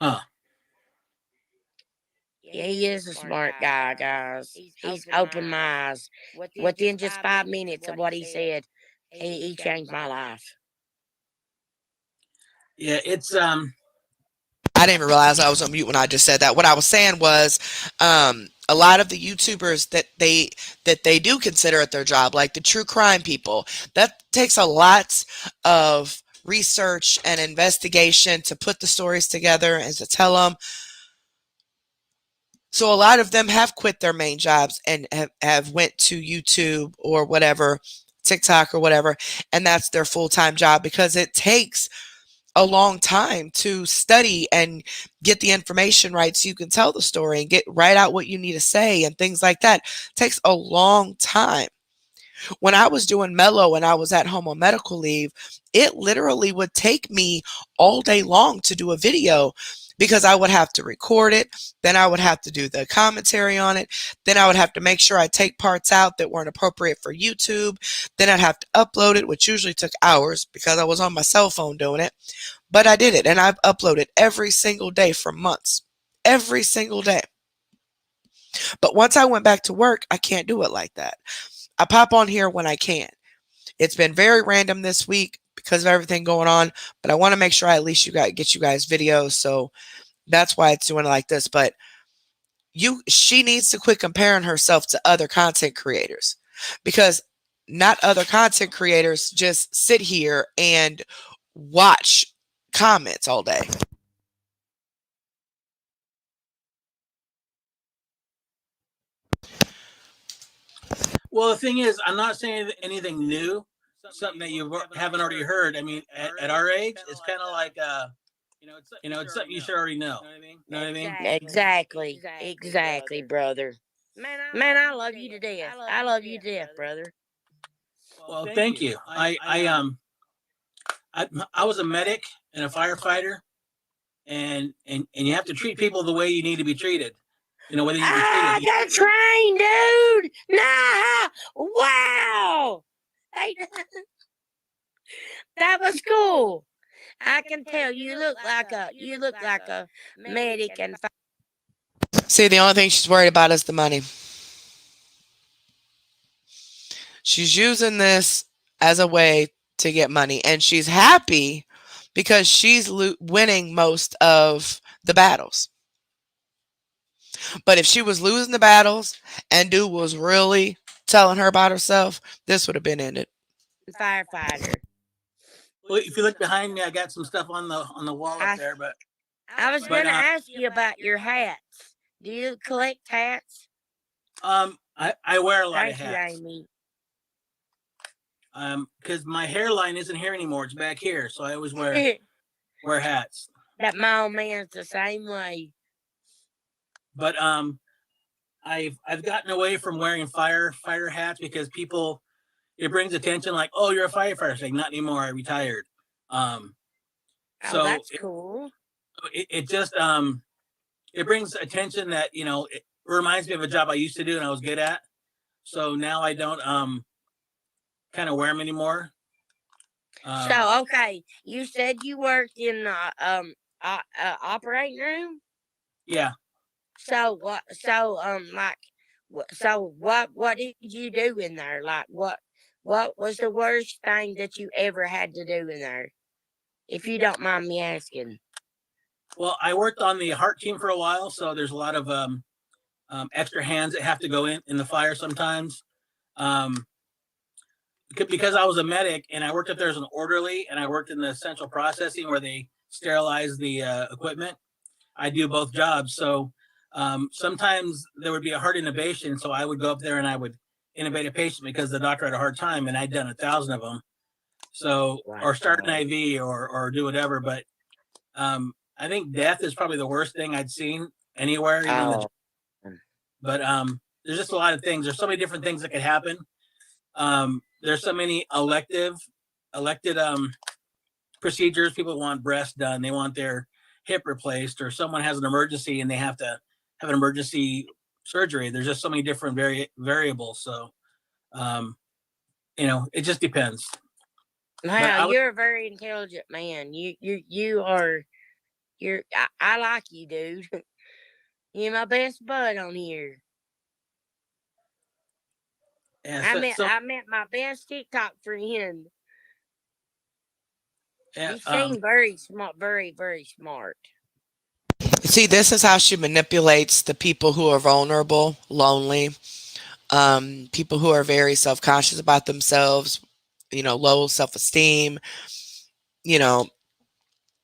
Huh. Yeah, he is a smart guy, guys. He's opened my eyes. Within just 5 minutes of what he said, he changed my life. Yeah, it's I didn't even realize I was on mute when I just said that. What I was saying was, a lot of the YouTubers that they do consider it their job, like the true crime people, that takes a lot of research and investigation to put the stories together and to tell them. So a lot of them have quit their main jobs and have went to YouTube or whatever, TikTok or whatever, and that's their full-time job because it takes a long time to study and get the information right so you can tell the story and get write out what you need to say and things like that. It takes a long time. When I was doing Mellow and I was at home on medical leave, it literally would take me all day long to do a video because I would have to record it, then I would have to do the commentary on it, then I would have to make sure I take parts out that weren't appropriate for YouTube, then I'd have to upload it, which usually took hours because I was on my cell phone doing it. But I did it, and I've uploaded every single day for months. Every single day. But once I went back to work, I can't do it like that. I pop on here when I can. It's been very random this week because of everything going on, but I want to make sure I at least get you guys videos, so that's why it's doing it like this. But she needs to quit comparing herself to other content creators, because not other content creators just sit here and watch comments all day. well, the thing is, I'm not saying anything new, something that you haven't already heard. I mean, at our age, it's kind of like it's something you should already know. You know what I mean? Exactly, brother. Man, I love you to death. I love you to death, brother. Well, thank you. I was a medic and a firefighter, and you have to treat people the way you need to be treated. You know, whether you be treated. The train, dude. Nah, wow. Hey, that was cool. I can tell you look like a medic and See, the only thing she's worried about is the money. She's using this as a way to get money, and she's happy because she's winning most of the battles. But if she was losing the battles and dude was really telling her about herself, this would have been ended. firefighter. Well, if you look behind me, I got some stuff on the wall up there. But I was going to ask you about your hats. Do you collect hats? I wear a lot of Thank you, hats. Amy. Because my hairline isn't here anymore; it's back here, so I always wear hats. That my old man's the same way. But I've gotten away from wearing fire hats because people, it brings attention, like, oh, you're a firefighter. It's like, not anymore. I retired. So that's cool. It just it brings attention that it reminds me of a job I used to do and I was good at. So now I don't kind of wear them anymore. So okay, you said you worked in the operating room. Yeah. So what? So like, so what did you do in there? Like what was the worst thing that you ever had to do in there? If you don't mind me asking. Well, I worked on the heart team for a while, so there's a lot of extra hands that have to go in the fire sometimes. Because I was a medic and I worked up there as an orderly and I worked in the central processing where they sterilize the equipment. I do both jobs. So sometimes there would be a heart intubation. So I would go up there and I would intubate a patient because the doctor had a hard time and I'd done 1,000 of them. So, or start an IV or do whatever. But I think death is probably the worst thing I'd seen anywhere. But there's just a lot of things. There's so many different things that could happen. There's so many elected procedures. People want breast done. They want their hip replaced, or someone has an emergency and they have to have an emergency surgery. There's just so many different variables. So, it just depends. Wow, you're a very intelligent man. You are. I like you, dude. You're my best bud on here. Yeah, I met my best TikTok friend. yeah, You seem very smart, very, very smart. See, this is how she manipulates the people who are vulnerable, lonely, people who are very self-conscious about themselves, low self-esteem, you know,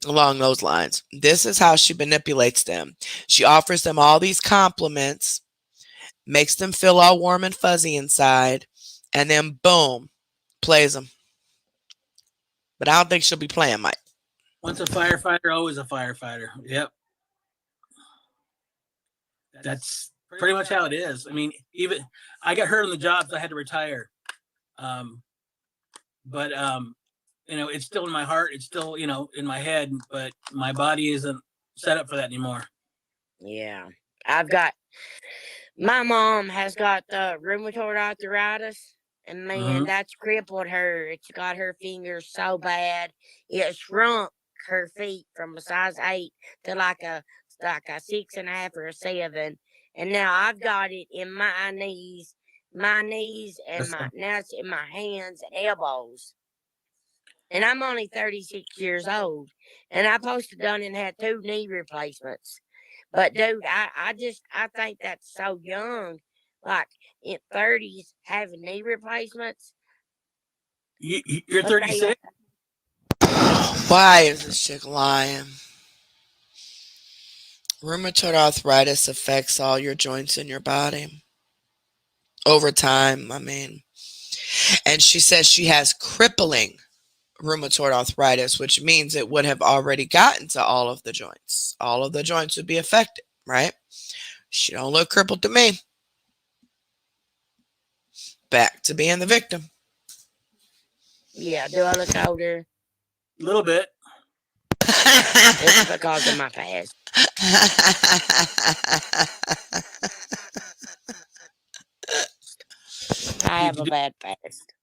along those lines. This is how she manipulates them. She offers them all these compliments, makes them feel all warm and fuzzy inside, and then boom, plays them. But I don't think she'll be playing Mike. Once a firefighter, always a firefighter. Yep. That's pretty much how it is. I mean, even I got hurt on the job, so I had to retire. But it's still in my heart. It's still, in my head, but my body isn't set up for that anymore. Yeah. My mom has got rheumatoid arthritis, and man, that's crippled her. It's got her fingers so bad. It shrunk her feet from a size 8 to like a 6.5 or a 7. And now I've got it in my knees, and now it's in my hands and elbows. And I'm only 36 years old, and I posted done and had 2 knee replacements. But dude, I think that's so young. Like in 30s having knee replacements. You're 36? Why is this chick lying? Rheumatoid arthritis affects all your joints in your body over time, I mean. And she says she has crippling rheumatoid arthritis, which means it would have already gotten to all of the joints. All of the joints would be affected, right? She don't look crippled to me. Back to being the victim. Yeah, do I look older? A little bit. It's because of my past. I have a bad past.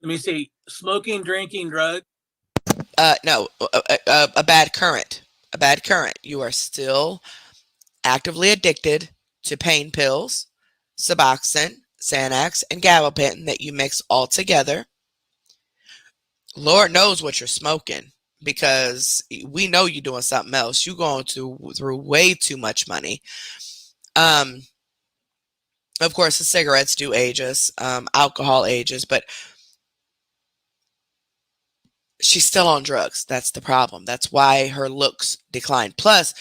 Let me see. Smoking, drinking, drug. No, a bad current. A bad current. You are still actively addicted to pain pills, Suboxone, Xanax, and gabapentin that you mix all together. Lord knows what you're smoking, because we know you're doing something else. You're going through way too much money. Of course, the cigarettes do age us, alcohol ages, but she's still on drugs. That's the problem. That's why her looks decline. Plus,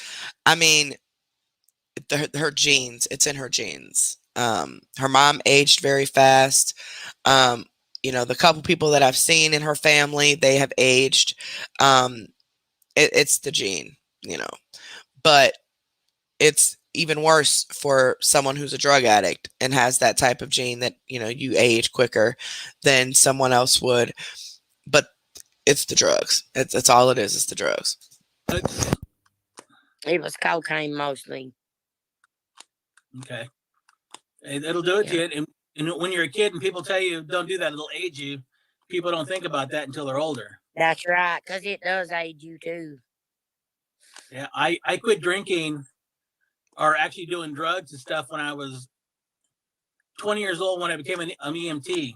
I mean, her genes, it's in her genes. Her mom aged very fast. The couple people that I've seen in her family, they have aged. It's the gene, but it's even worse for someone who's a drug addict and has that type of gene that, you age quicker than someone else would. But it's the drugs. It's all it is. It's the drugs. It was cocaine mostly. Okay. It'll do it to you. And when you're a kid and people tell you don't do that, it'll age you. People don't think about that until they're older. That's right, because it does age you too. Yeah, I quit drinking or actually doing drugs and stuff when I was 20 years old, when I became an EMT.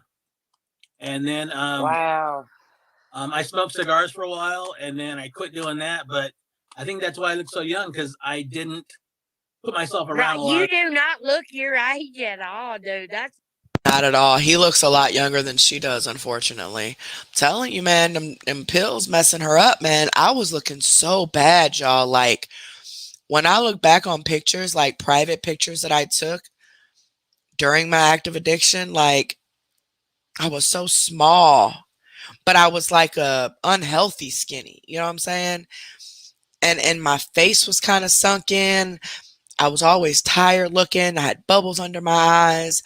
And then wow. I smoked cigars for a while, and then I quit doing that. But I think that's why I look so young, because I didn't put myself around a lot. You do not look your age at all, dude. That's not at all. He looks a lot younger than she does, unfortunately. I'm telling you, man, them pills messing her up, man. I was looking so bad, y'all. Like, when I look back on pictures, like private pictures that I took during my active addiction, like, I was so small, but I was like a unhealthy skinny. You know what I'm saying? And my face was kind of sunk in. I was always tired looking. I had bubbles under my eyes.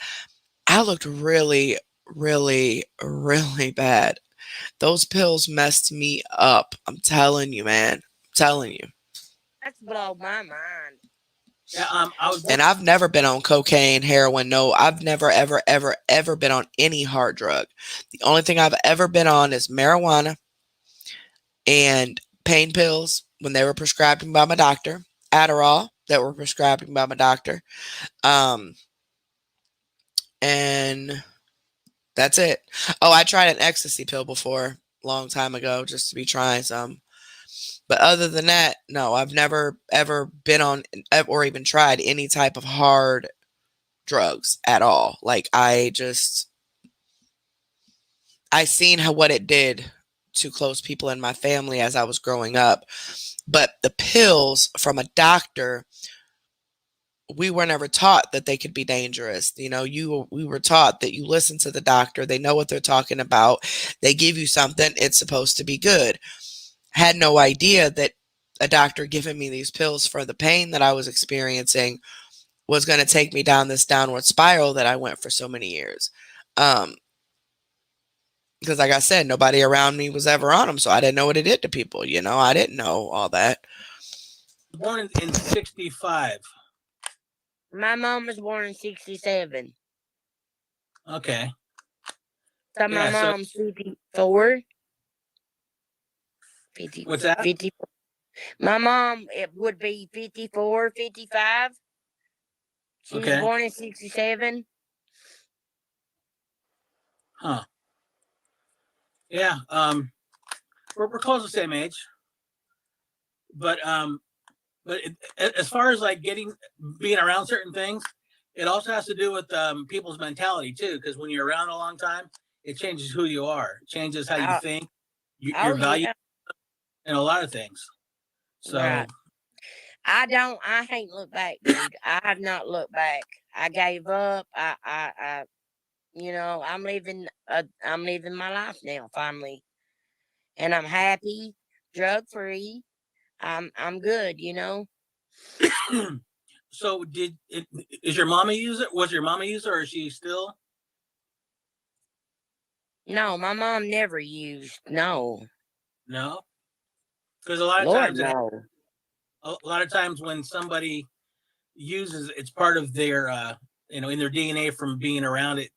I looked really, really, really bad. Those pills messed me up. I'm telling you, man. I'm telling you. blow my mind. Yeah, And I've never been on cocaine, heroin. No, I've never, ever, ever, ever been on any hard drug. The only thing I've ever been on is marijuana and pain pills when they were prescribed by my doctor, Adderall that were prescribed by my doctor. And that's it. Oh, I tried an ecstasy pill before, a long time ago, just to be trying some. But other than that, no, I've never ever been on or even tried any type of hard drugs at all. Like I seen what it did to close people in my family as I was growing up. But the pills from a doctor, we were never taught that they could be dangerous. You know, we were taught that you listen to the doctor, they know what they're talking about, they give you something, it's supposed to be good. Had no idea that a doctor giving me these pills for the pain that I was experiencing was going to take me down this downward spiral that I went for so many years. Because like I said, nobody around me was ever on them, so I didn't know what it did to people. You know, I didn't know all that. Born in 65. My mom was born in 67. Okay. So my mom's 54. 50, What's that? 54. My mom, it would be 54, 55. She was born in 67. Huh. Yeah. We're close to the same age. But as far as like being around certain things, it also has to do with people's mentality too. Because when you're around a long time, it changes who you are, it changes how you think, your value, and a lot of things. So right. I ain't looked back, dude. I have not looked back. I gave up. You know, I'm living my life now finally, and I'm happy, drug free. I'm good, you know. So is your mama user? Was your mama user, or is she still? No, my mom never used. No. Because a lot of Lord, times, no. a lot of times when somebody uses, it's part of their, in their DNA from being around it.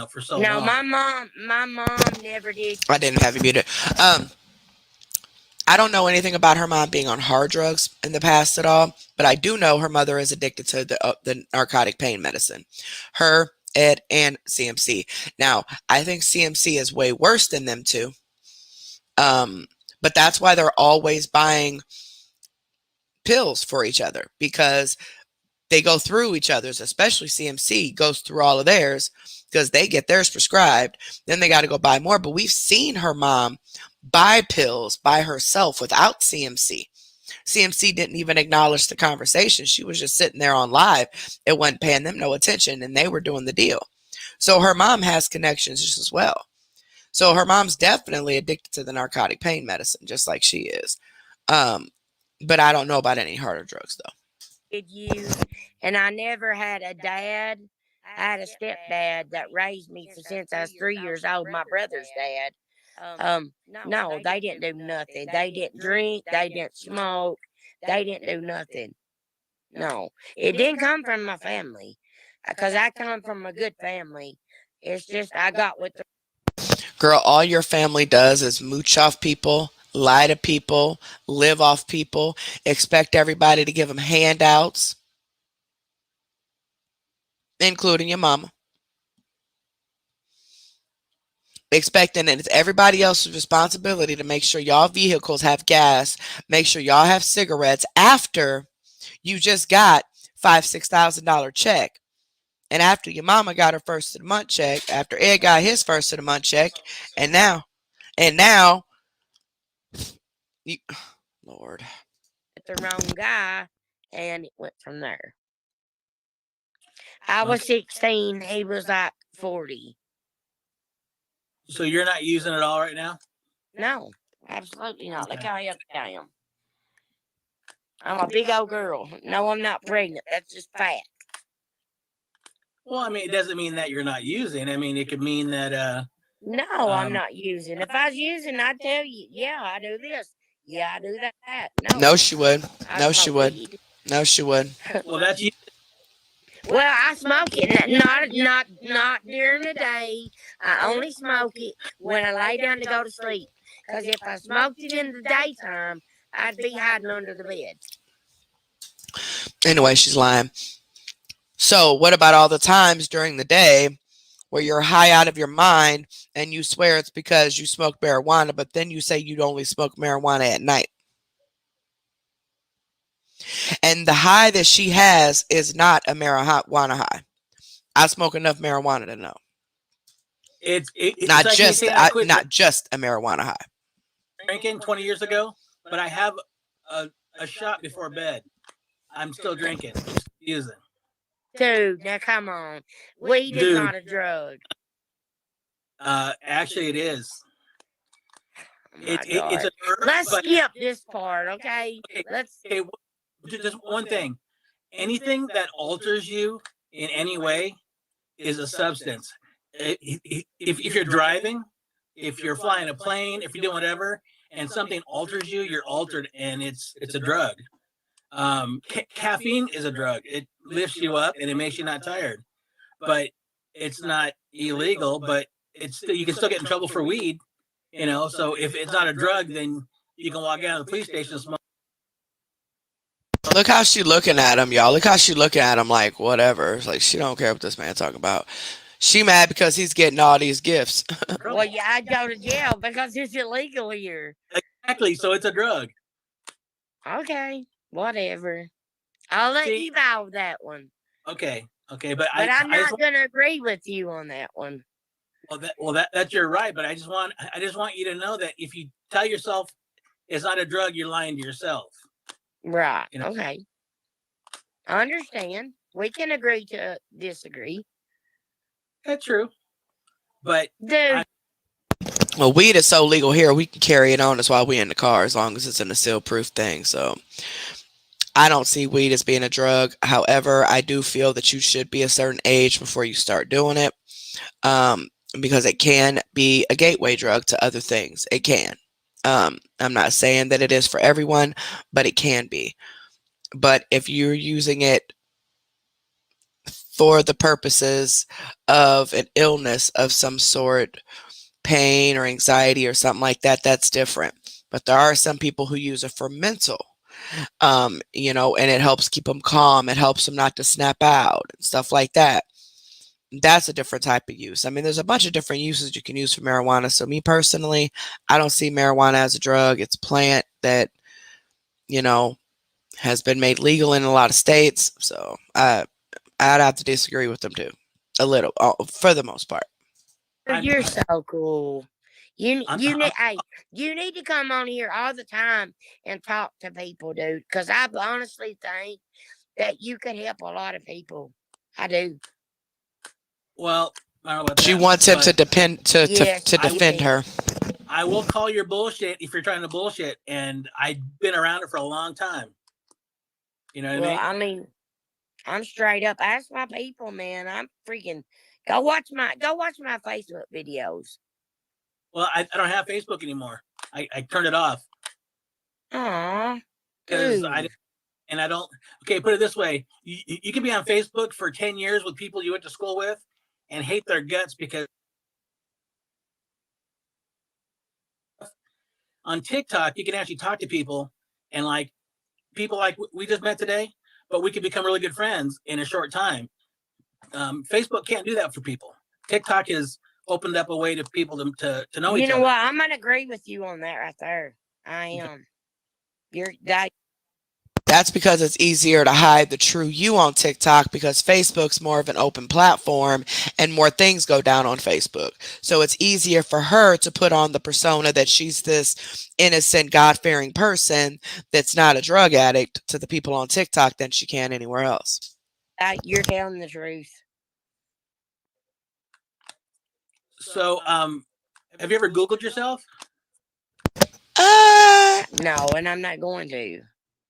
For so long. No, my mom never did. I didn't have you muted. I don't know anything about her mom being on hard drugs in the past at all, but I do know her mother is addicted to the narcotic pain medicine. Her, Ed, and CMC. Now, I think CMC is way worse than them two. But that's why they're always buying pills for each other, because they go through each other's, especially CMC goes through all of theirs because they get theirs prescribed. Then they got to go buy more. But we've seen her mom buy pills by herself without CMC. CMC didn't even acknowledge the conversation. She was just sitting there on live. It wasn't paying them no attention, and they were doing the deal. So her mom has connections just as well. So her mom's definitely addicted to the narcotic pain medicine, just like she is. But I don't know about any harder drugs, though. And I never had a dad. I had a stepdad that raised me since I was 3 years old. My brother's dad. No, they didn't do nothing. They didn't drink. They didn't smoke. They didn't do nothing. No, it didn't come from my family, because I come from a good family. It's just I got with the girl. All your family does is mooch off people, lie to people, live off people, expect everybody to give them handouts, including your mama. Expecting that it's everybody else's responsibility to make sure y'all vehicles have gas, make sure y'all have cigarettes after you just got $5,000-$6,000 check And after your mama got her first of the month check, after Ed got his first of the month check, and now, you, Lord. The wrong guy, and it went from there. I was 16. He was like 40. So you're not using it all right now? No, absolutely not. Look how healthy I am. I'm a big old girl. No, I'm not pregnant. That's just fat. Well, I mean, it doesn't mean that you're not using. I mean, it could mean that. No, I'm not using. If I was using, I'd tell you, yeah, I do this. Yeah, I do that. No, she would. I No, she smoke would. weed. No, she would. Well, that's you. Well, I smoke it not during the day. I only smoke it when I lay down to go to sleep. Because if I smoked it in the daytime, I'd be hiding under the bed. Anyway, she's lying. So, what about all the times during the day where you're high out of your mind and you swear it's because you smoke marijuana, but then you say you'd only smoke marijuana at night? And the high that she has is not a marijuana high. I smoke enough marijuana to know. It's not like just not just a marijuana high. Drinking 20 years ago, but I have a shot before bed. I'm still drinking, using. Dude, now come on. Weed is not a drug. Actually, it is. It's a drug. Let's skip this part, okay? Okay, just one thing. Anything that alters you in any way is a substance. If you're driving, if you're flying a plane, if you're doing whatever, and something alters you, you're altered, and it's a drug. Caffeine is a drug. It lifts you up and it makes you not tired, but it's not illegal. But it's still, you can still get in trouble for weed, you know. So if it's not a drug, then you can walk out of the police station and smoke. Look how she looking at him, y'all. Look how she looking at him like whatever. It's like she don't care what this man talking about. She mad because he's getting all these gifts. Well, yeah, I'd go to jail because it's illegal here. Exactly. So it's a drug. Okay, whatever. I'll let you know that one. Okay. But I'm not gonna agree with you on that one. That's your right. But I just want you to know that if you tell yourself it's not a drug, you're lying to yourself. Right. You know? Okay. I understand. We can agree to disagree. That's true. But dude. Well, weed is so legal here, we can carry it on us while we're in the car as long as it's in a seal-proof thing. So I don't see weed as being a drug. However, I do feel that you should be a certain age before you start doing it, because it can be a gateway drug to other things. It can. I'm not saying that it is for everyone, but it can be. But if you're using it for the purposes of an illness of some sort, pain or anxiety or something like that, that's different. But there are some people who use it for mental, and it helps keep them calm. It helps them not to snap out and stuff like that. That's a different type of use. I mean, there's a bunch of different uses you can use for marijuana. So me personally, I don't see marijuana as a drug. It's a plant that, has been made legal in a lot of states. So I'd have to disagree with them too, a little, for the most part. You're so cool. You need to come on here all the time and talk to people, dude. Because I honestly think that you could help a lot of people. I do. Well, I don't know about she that, wants him to defend her. I will call your bullshit if you're trying to bullshit, and I've been around it for a long time. You know what I mean? I'm straight up. Ask my people, man. I'm freaking go watch my Facebook videos. Well, I don't have Facebook anymore. I turned it off. Aww. Because I don't. Okay, put it this way: you can be on Facebook for 10 years with people you went to school with, and hate their guts because on TikTok you can actually talk to people, and like people like we just met today, but we can become really good friends in a short time. Facebook can't do that for people. TikTok has opened up a way to people to know each other. You know what? I'm gonna agree with you on that right there. I am. That's because it's easier to hide the true you on TikTok because Facebook's more of an open platform and more things go down on Facebook. So it's easier for her to put on the persona that she's this innocent, God-fearing person that's not a drug addict to the people on TikTok than she can anywhere else. You're telling the truth. So, have you ever Googled yourself? No, and I'm not going to.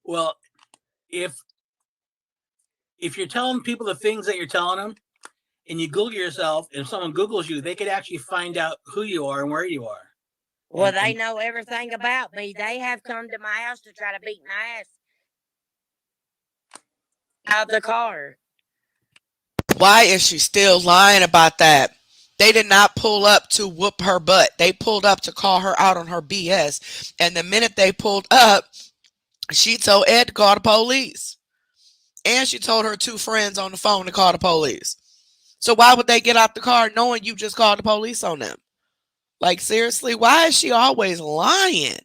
Well, if you're telling people the things that you're telling them, and you Google yourself, and if someone Googles you, they could actually find out who you are and where you are. Well, they know everything about me. They have come to my house to try to beat my ass out of the car. Why is she still lying about that? They did not pull up to whoop her butt. They pulled up to call her out on her BS. And the minute they pulled up, she told Ed to call the police. And she told her 2 friends on the phone to call the police. So why would they get out the car knowing you just called the police on them? Like, seriously, why is she always lying?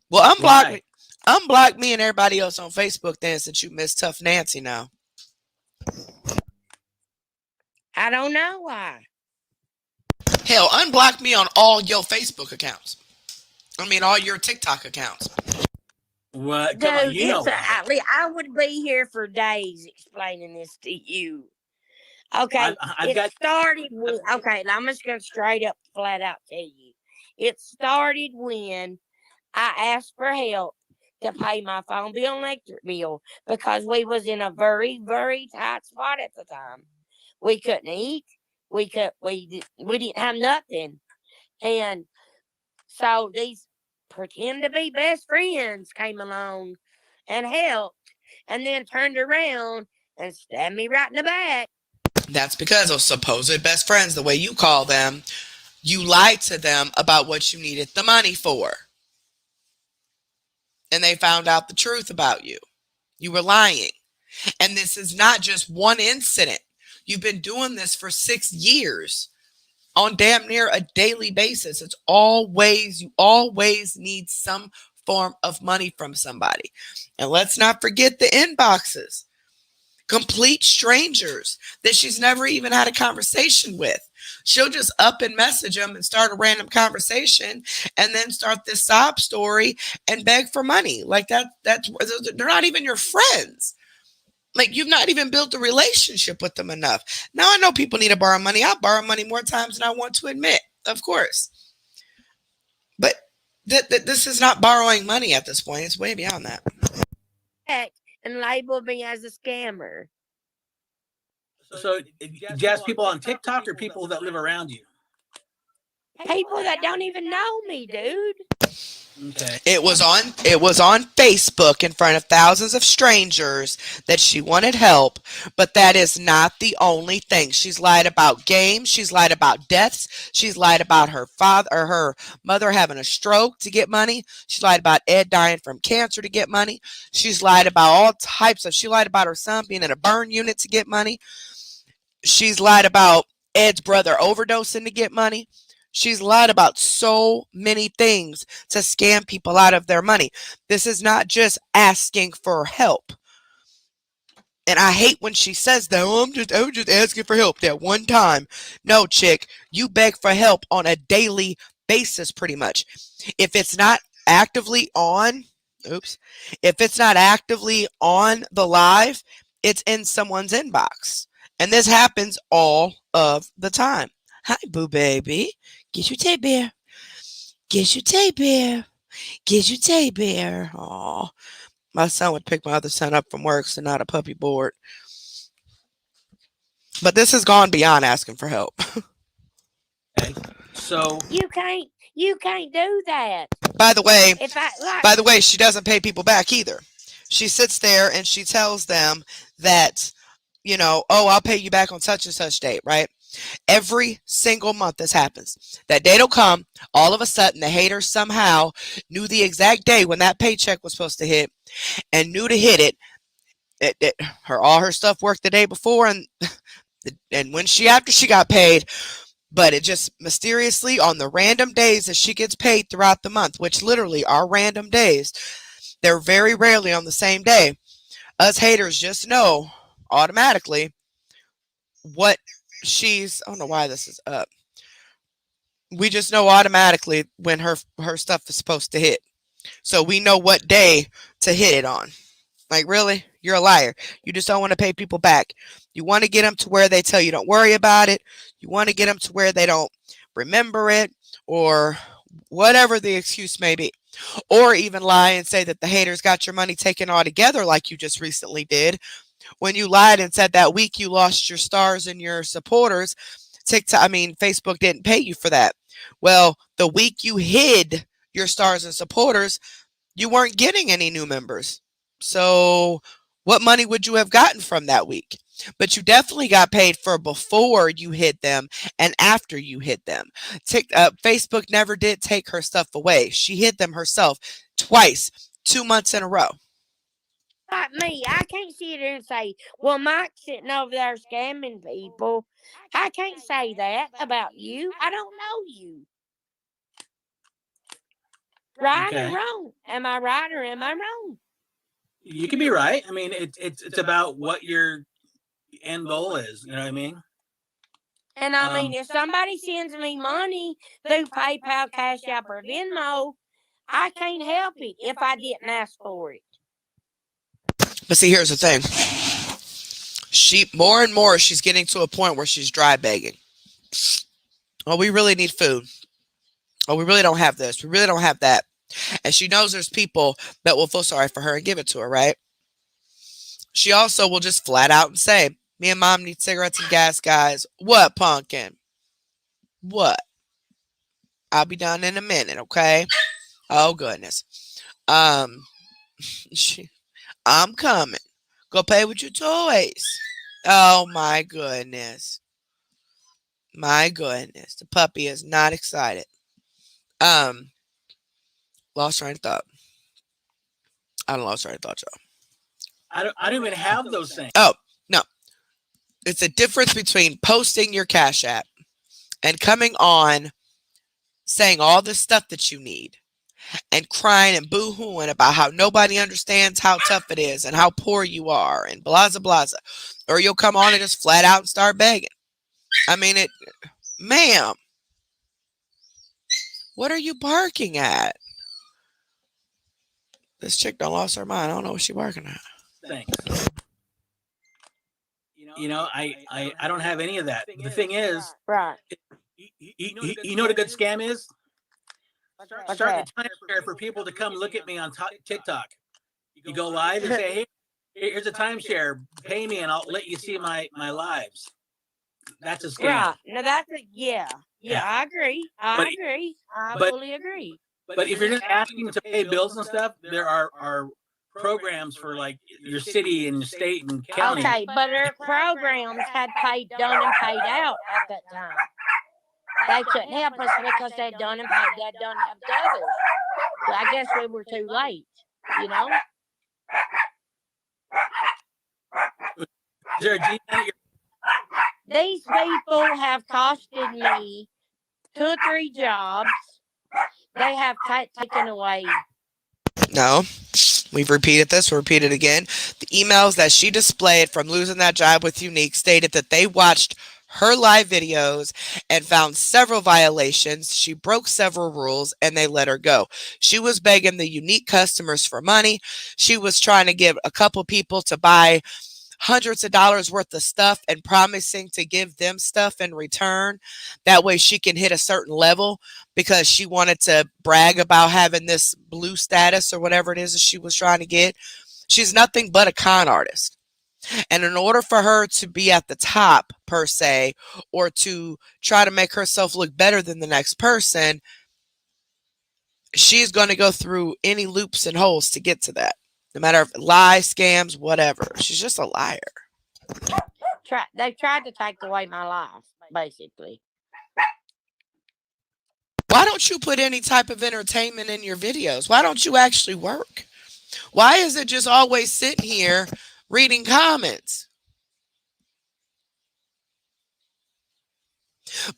Well, unblock me and everybody else on Facebook then, since you miss Tough Nancy now. I don't know why. Hell, unblock me on all your Facebook accounts. I mean, all your TikTok accounts. What? Dude, Come on, you know. I would be here for days explaining this to you. Okay, started with, okay, I'm just going to straight up, flat out tell you. It started when I asked for help to pay my phone bill and electric bill because we was in a very, very tight spot at the time. We couldn't eat. We didn't have nothing. And so these pretend to be best friends came along and helped and then turned around and stabbed me right in the back. That's because those supposed best friends, the way you call them, you lied to them about what you needed the money for. And they found out the truth about you. You were lying. And this is not just one incident. You've been doing this for 6 years on damn near a daily basis. You always need some form of money from somebody. And let's not forget the inboxes. Complete strangers that she's never even had a conversation with. She'll just up and message them and start a random conversation and then start this sob story and beg for money. Like they're not even your friends. Like, you've not even built a relationship with them enough. Now, I know people need to borrow money. I borrow money more times than I want to admit, of course. But this is not borrowing money at this point. It's way beyond that. And labeled me as a scammer. So, just people on TikTok or people that live around you? People that don't even know me, dude. Okay. It was on Facebook in front of thousands of strangers that she wanted help, but that is not the only thing. She's lied about games, she's lied about deaths, she's lied about her father or her mother having a stroke to get money. She lied about Ed dying from cancer to get money. She's lied about all types of. She lied about her son being in a burn unit to get money. She's lied about Ed's brother overdosing to get money. She's lied about so many things to scam people out of their money. This is not just asking for help. And I hate when she says that, I was just asking for help that one time. No, chick, you beg for help on a daily basis pretty much. If it's not actively on, if it's not actively on the live, it's in someone's inbox. And this happens all of the time. Hi, boo baby. Get your tape bear. Get your tape bear. Get your tape bear. Aw. My son would pick my other son up from work, so not a puppy board. But this has gone beyond asking for help. Okay. So you can't do that. By the way, she doesn't pay people back either. She sits there and she tells them that, I'll pay you back on such and such date, right? Every single month this happens. That date will come. All of a sudden, the hater somehow knew the exact day when that paycheck was supposed to hit and knew to hit it. All her stuff worked the day before and after she got paid, but it just mysteriously on the random days that she gets paid throughout the month, which literally are random days, They're very rarely on the same day. Us haters just know automatically what she's, I don't know why this is up. We just know automatically when her stuff is supposed to hit. So we know what day to hit it on. Like, really? You're a liar. You just don't want to pay people back. You want to get them to where they tell you don't worry about it. You want to get them to where they don't remember it, or whatever the excuse may be. Or even lie and say that the haters got your money taken altogether, like you just recently did. When you lied and said that week you lost your stars and your supporters, Facebook didn't pay you for that. Well, the week you hid your stars and supporters, you weren't getting any new members. So what money would you have gotten from that week? But you definitely got paid for before you hid them and after you hid them. Facebook never did take her stuff away. She hid them herself twice, 2 months in a row. Like me, I can't sit there and say, well, Mike's sitting over there scamming people. I can't say that about you. I don't know you. Right or wrong? Am I right or am I wrong? You can be right. I mean, it's about what your end goal is. You know what I mean? And I mean, if somebody sends me money through PayPal, Cash App, or Venmo, I can't help it if I didn't ask for it. But see, here's the thing. More and more, she's getting to a point where she's dry begging. Oh, we really need food. Oh, we really don't have this. We really don't have that. And she knows there's people that will feel sorry for her and give it to her, right? She also will just flat out and say, me and Mom need cigarettes and gas, guys. What, pumpkin? What? I'll be done in a minute, okay? Oh, goodness. I'm coming. Go play with your toys. Oh, my goodness. My goodness. The puppy is not excited. Lost train of thought. I don't lost train of thought, y'all. I don't even have those things. Oh, no. It's a difference between posting your Cash App and coming on saying all the stuff that you need and crying and boo-hooing about how nobody understands how tough it is and how poor you are and blah, blah, blah. Or you'll come on and just flat out and start begging. I mean, ma'am, what are you barking at? This chick done lost her mind. I don't know what she's barking at. Thanks. You know, I don't have any of that. The thing is, right? You know what a good scam is? Start a timeshare for people to come look at me on TikTok. You go live and say, hey, here's a timeshare. Pay me and I'll let you see my lives. That's a scam. Right. Now that's yeah. I agree. I agree. I fully agree. But if you're just asking to pay bills and stuff, there are programs for like your city and your state and county. Okay, but their programs had done and paid out at that time. They couldn't help us because they'd done and paid. They'd done help others. So I guess we were too late. You know. Is there a G at your These people have costed me 2 or 3 jobs. They have taken away. No, we've repeated this. We'll repeat it again. The emails that she displayed from losing that job with Unique stated that they watched her live videos and found several violations. She broke several rules and they let her go. She was begging the Unique customers for money. She was trying to get a couple people to buy hundreds of dollars worth of stuff and promising to give them stuff in return. That way she can hit a certain level because she wanted to brag about having this blue status or whatever it is that she was trying to get. She's nothing but a con artist. And in order for her to be at the top, per se, or to try to make herself look better than the next person, she's going to go through any loops and holes to get to that. No matter if lies, scams, whatever. She's just a liar. They tried to take away my life, basically. Why don't you put any type of entertainment in your videos? Why don't you actually work? Why is it just always sitting here reading comments?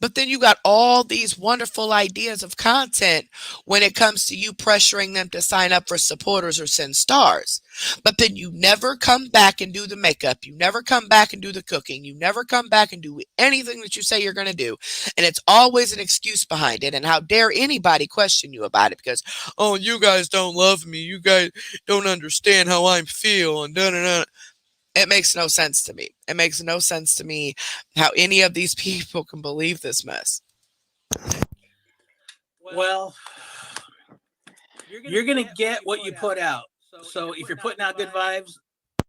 But then you got all these wonderful ideas of content when it comes to you pressuring them to sign up for supporters or send stars. But then you never come back and do the makeup. You never come back and do the cooking. You never come back and do anything that you say you're going to do. And it's always an excuse behind it. And how dare anybody question you about it because, oh, you guys don't love me. You guys don't understand how I feel. And da da da. It makes no sense to me. It makes no sense to me how any of these people can believe this mess. Well, you're going to get what you put out. So if you're putting out good vibes,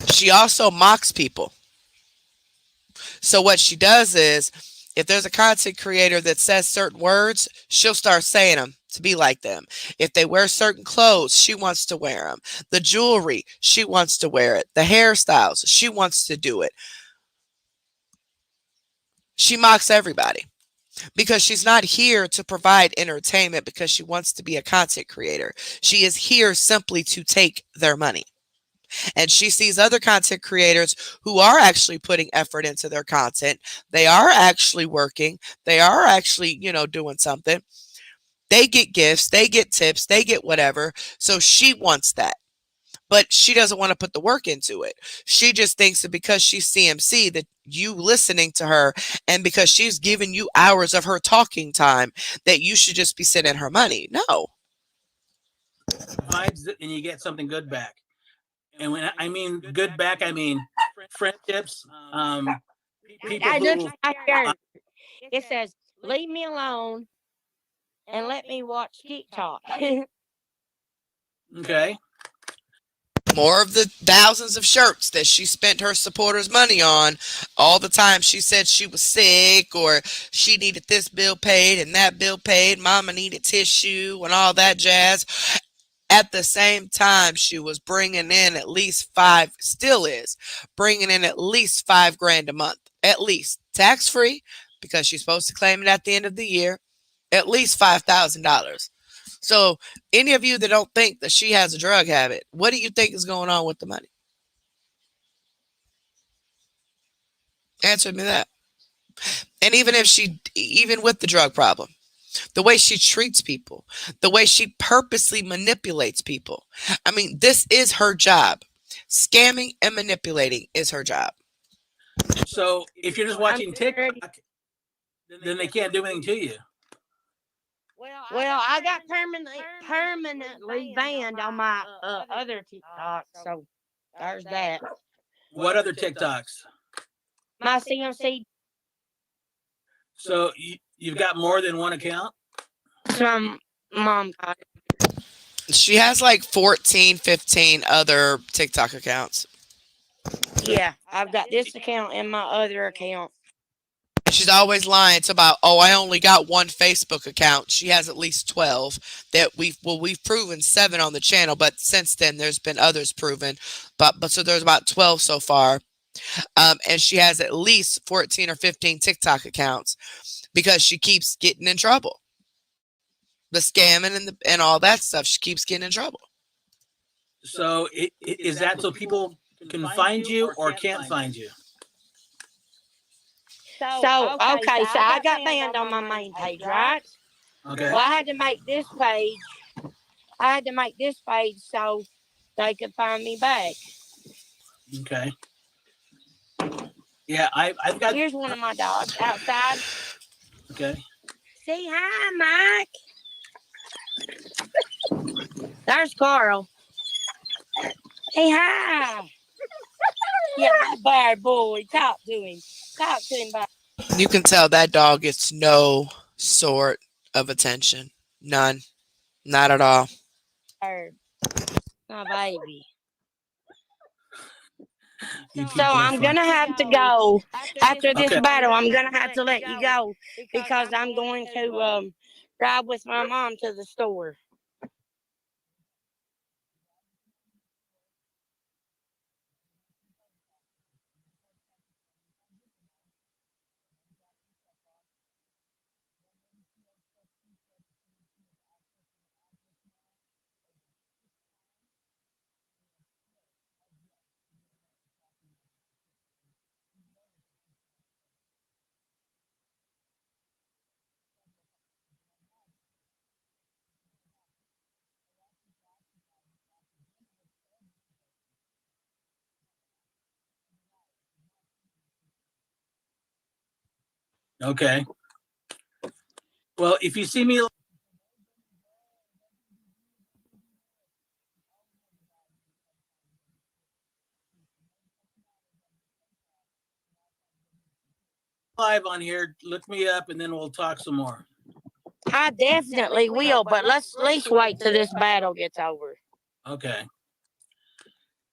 She also mocks people. So what she does is, if there's a content creator that says certain words, she'll start saying them to be like them. If they wear certain clothes, she wants to wear them. The jewelry, she wants to wear it. The hairstyles, she wants to do it. She mocks everybody because she's not here to provide entertainment because she wants to be a content creator. She is here simply to take their money. And she sees other content creators who are actually putting effort into their content. They are actually working. They are actually, doing something. They get gifts, they get tips, they get whatever. So she wants that. But she doesn't want to put the work into it. She just thinks that because she's CMC, that you listening to her and because she's giving you hours of her talking time, that you should just be sending her money. No. vibes and you get something good back. And when I mean good back, I mean friendships, people I look who right here. It says, "Leave me alone and let me watch TikTok." okay. More of the thousands of shirts that she spent her supporters' money on all the time she said she was sick or she needed this bill paid and that bill paid, mama needed tissue and all that jazz. At the same time, she was bringing in at least still is bringing in at least $5,000 a month, at least tax free, because she's supposed to claim it at the end of the year, at least $5,000. So, any of you that don't think that she has a drug habit, what do you think is going on with the money? Answer me that. And even with the drug problem, the way she treats people, the way she purposely manipulates people. I mean, this is her job. Scamming and manipulating is her job. So if you're just watching TikTok, then they can't do anything to you. Well, I got permanently banned on my other TikTok, so there's that. What other TikToks? My CMC So you've got more than one account? from mom got it. She has like 14, 15 other TikTok accounts. Yeah, I've got this account and my other account. She's always lying. It's about, oh, I only got one Facebook account. She has at least 12 that we've proven 7 on the channel, but since then there's been others proven. But so there's about 12 so far. And she has at least 14 or 15 TikTok accounts because she keeps getting in trouble. The scamming and all that stuff, she keeps getting in trouble. So is that so people can find you or can't find you? So I got banned on my main page, right? Okay. Well, I had to make this page. So they could find me back. Okay. Yeah, I've got. Here's one of my dogs outside. Okay. Say hi, Mike. There's Carl. Hey, hi. Yeah, bad boy. Talk to him. Bud. You can tell that dog gets no sort of attention. None. Not at all. My baby. So I'm going to have to go. After this battle, I'm going to have to let you go because I'm going to drive with my mom to the store. Okay. Well, if you see me live on here, look me up, and then we'll talk some more. I definitely will, but let's at least wait till this battle gets over. Okay.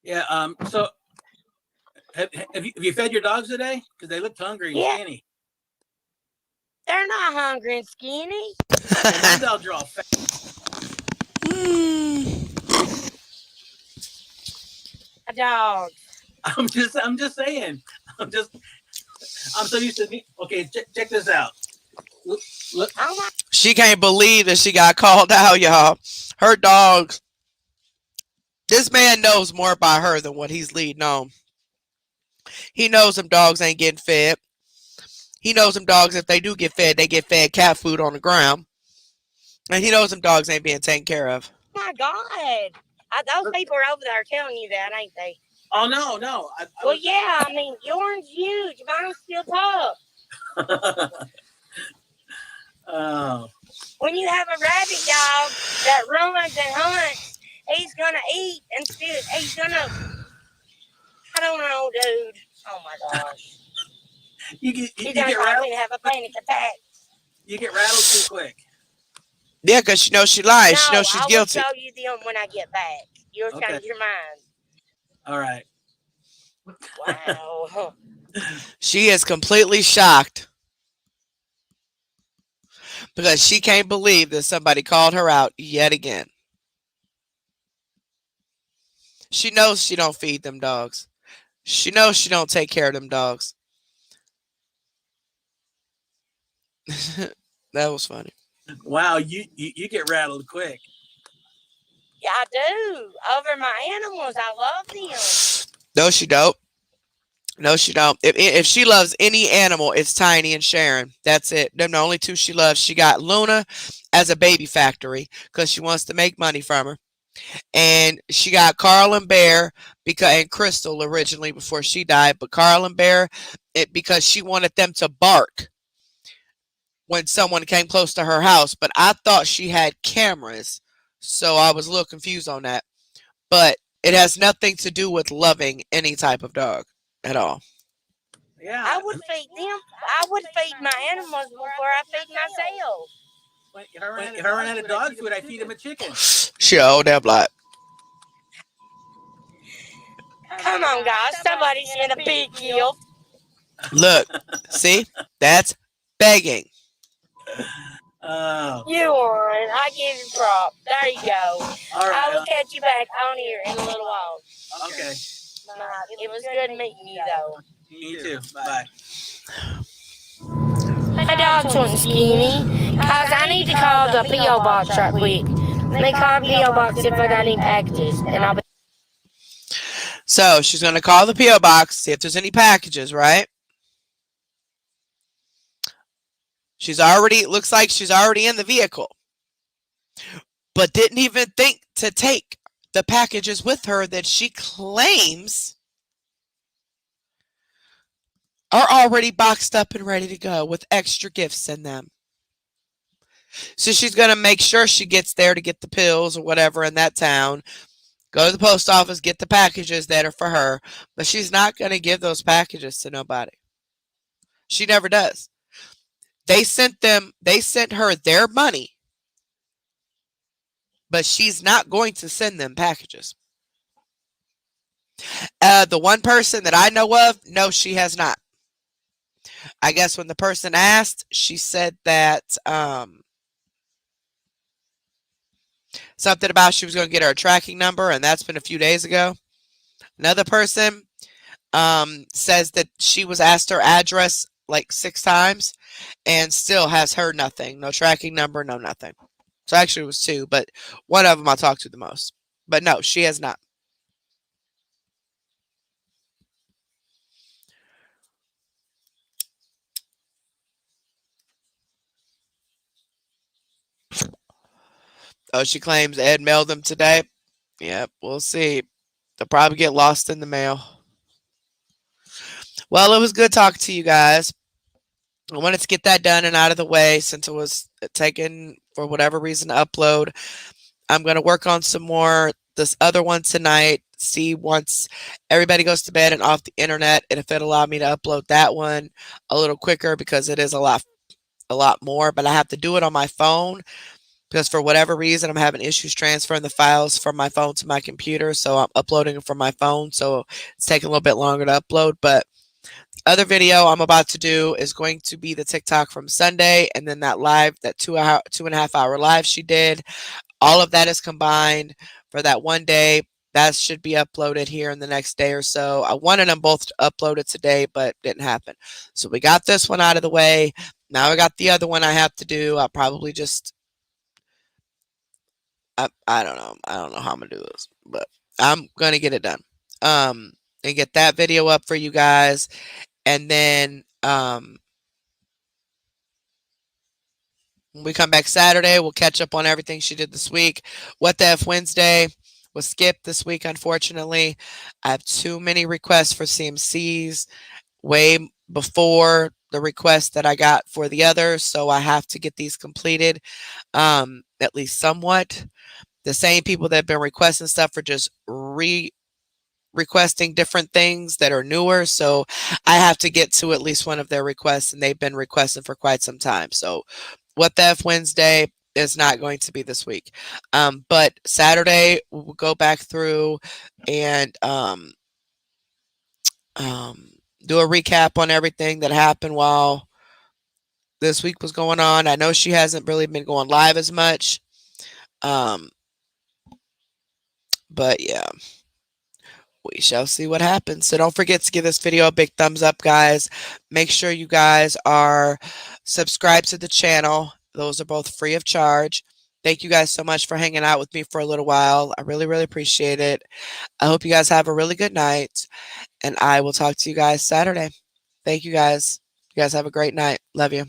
Yeah. So, have you fed your dogs today? Because they looked hungry and skinny. They're not hungry and skinny. Well, my dogs are all fat. Dogs. I'm just saying. I'm so used to me. Okay, check this out. Look. She can't believe that she got called out, y'all. Her dogs. This man knows more about her than what he's leading on. He knows them dogs ain't getting fed. He knows them dogs, if they do get fed, they get fed cat food on the ground. And he knows them dogs ain't being taken care of. Oh my God. Those people are over there telling you that, ain't they? Oh, no. Well, yeah, I mean, yours huge. Mine's still tough. Oh. When you have a rabbit dog that runs and hunts, he's going to eat and still, he's going to, I don't know, dude. Oh my gosh. You get rattled. Have a panic attack. You get rattled too quick. Yeah, because she knows she lies. No, she knows she's guilty. I will show you them when I get back. You'll change your mind. All right. Wow. She is completely shocked because she can't believe that somebody called her out yet again. She knows she don't feed them dogs. She knows she don't take care of them dogs. That was funny. Wow, you get rattled quick. Yeah, I do. Over my animals, I love them. No, she don't. No, she don't. If she loves any animal, it's Tiny and Sharon. That's it. They're the only two she loves. She got Luna as a baby factory because she wants to make money from her. And she got Carl and Bear and Crystal originally before she died. But Carl and Bear, because she wanted them to bark when someone came close to her house. But I thought she had cameras, so I was a little confused on that. But it has nothing to do with loving any type of dog at all. Yeah, I would feed them. I would feed my animals before I feed myself. If I ran out of dog food, I feed him a chicken. She a whole damn lot. Come on, guys. Somebody's in a big gift. Look, see? That's begging. Oh. You won. I give you props. There you go. All right. I will catch you back on here in a little while. Okay. It was good meeting you, though. You too. Bye. My dog's one skinny. Cause I need to call the P.O. box right quick. They call the P.O. box if I got any packages, and I'll be. So she's going to call the P.O. box, see if there's any packages, right? Looks like she's already in the vehicle. But didn't even think to take the packages with her that she claims are already boxed up and ready to go with extra gifts in them. So she's going to make sure she gets there to get the pills or whatever in that town. Go to the post office, get the packages that are for her. But she's not going to give those packages to nobody. She never does. They sent her their money. But she's not going to send them packages. The one person that I know of, no, she has not. I guess when the person asked, she said that something about she was going to get her a tracking number, and that's been a few days ago. Another person says that she was asked her address like 6 times and still has heard nothing. No tracking number, no nothing. So actually it was 2, but one of them I talked to the most. But no, she has not. Oh, she claims Ed mailed them today. Yep, we'll see. They'll probably get lost in the mail. Well, it was good talking to you guys. I wanted to get that done and out of the way since it was taken for whatever reason to upload. I'm going to work on some more this other one tonight. See once everybody goes to bed and off the internet, and if it allowed me to upload that one a little quicker because it is a lot more, but I have to do it on my phone because for whatever reason I'm having issues transferring the files from my phone to my computer, so I'm uploading it from my phone, so it's taking a little bit longer to upload. But the other video I'm about to do is going to be the TikTok from Sunday, and then that live, that 2.5 hour live she did. All of that is combined for that one day. That should be uploaded here in the next day or so. I wanted them both to upload it today, but didn't happen. So we got this one out of the way. Now I got the other one I have to do. I'll probably just, I don't know. I don't know how I'm going to do this, but I'm going to get it done. And get that video up for you guys. And then, when we come back Saturday, we'll catch up on everything she did this week. What the F Wednesday was skipped this week, unfortunately. I have too many requests for CMCs way before the request that I got for the others, so I have to get these completed, at least somewhat. The same people that have been requesting stuff are just requesting different things that are newer, so I have to get to at least one of their requests, and they've been requesting for quite some time. So What the F Wednesday is not going to be this week. But Saturday, we'll go back through and do a recap on everything that happened while this week was going on. I know she hasn't really been going live as much. But yeah, we shall see what happens. So don't forget to give this video a big thumbs up, guys. Make sure you guys are subscribed to the channel. Those are both free of charge. Thank you guys so much for hanging out with me for a little while. I really, really appreciate it. I hope you guys have a really good night, and I will talk to you guys Saturday. Thank you guys. You guys have a great night. Love you.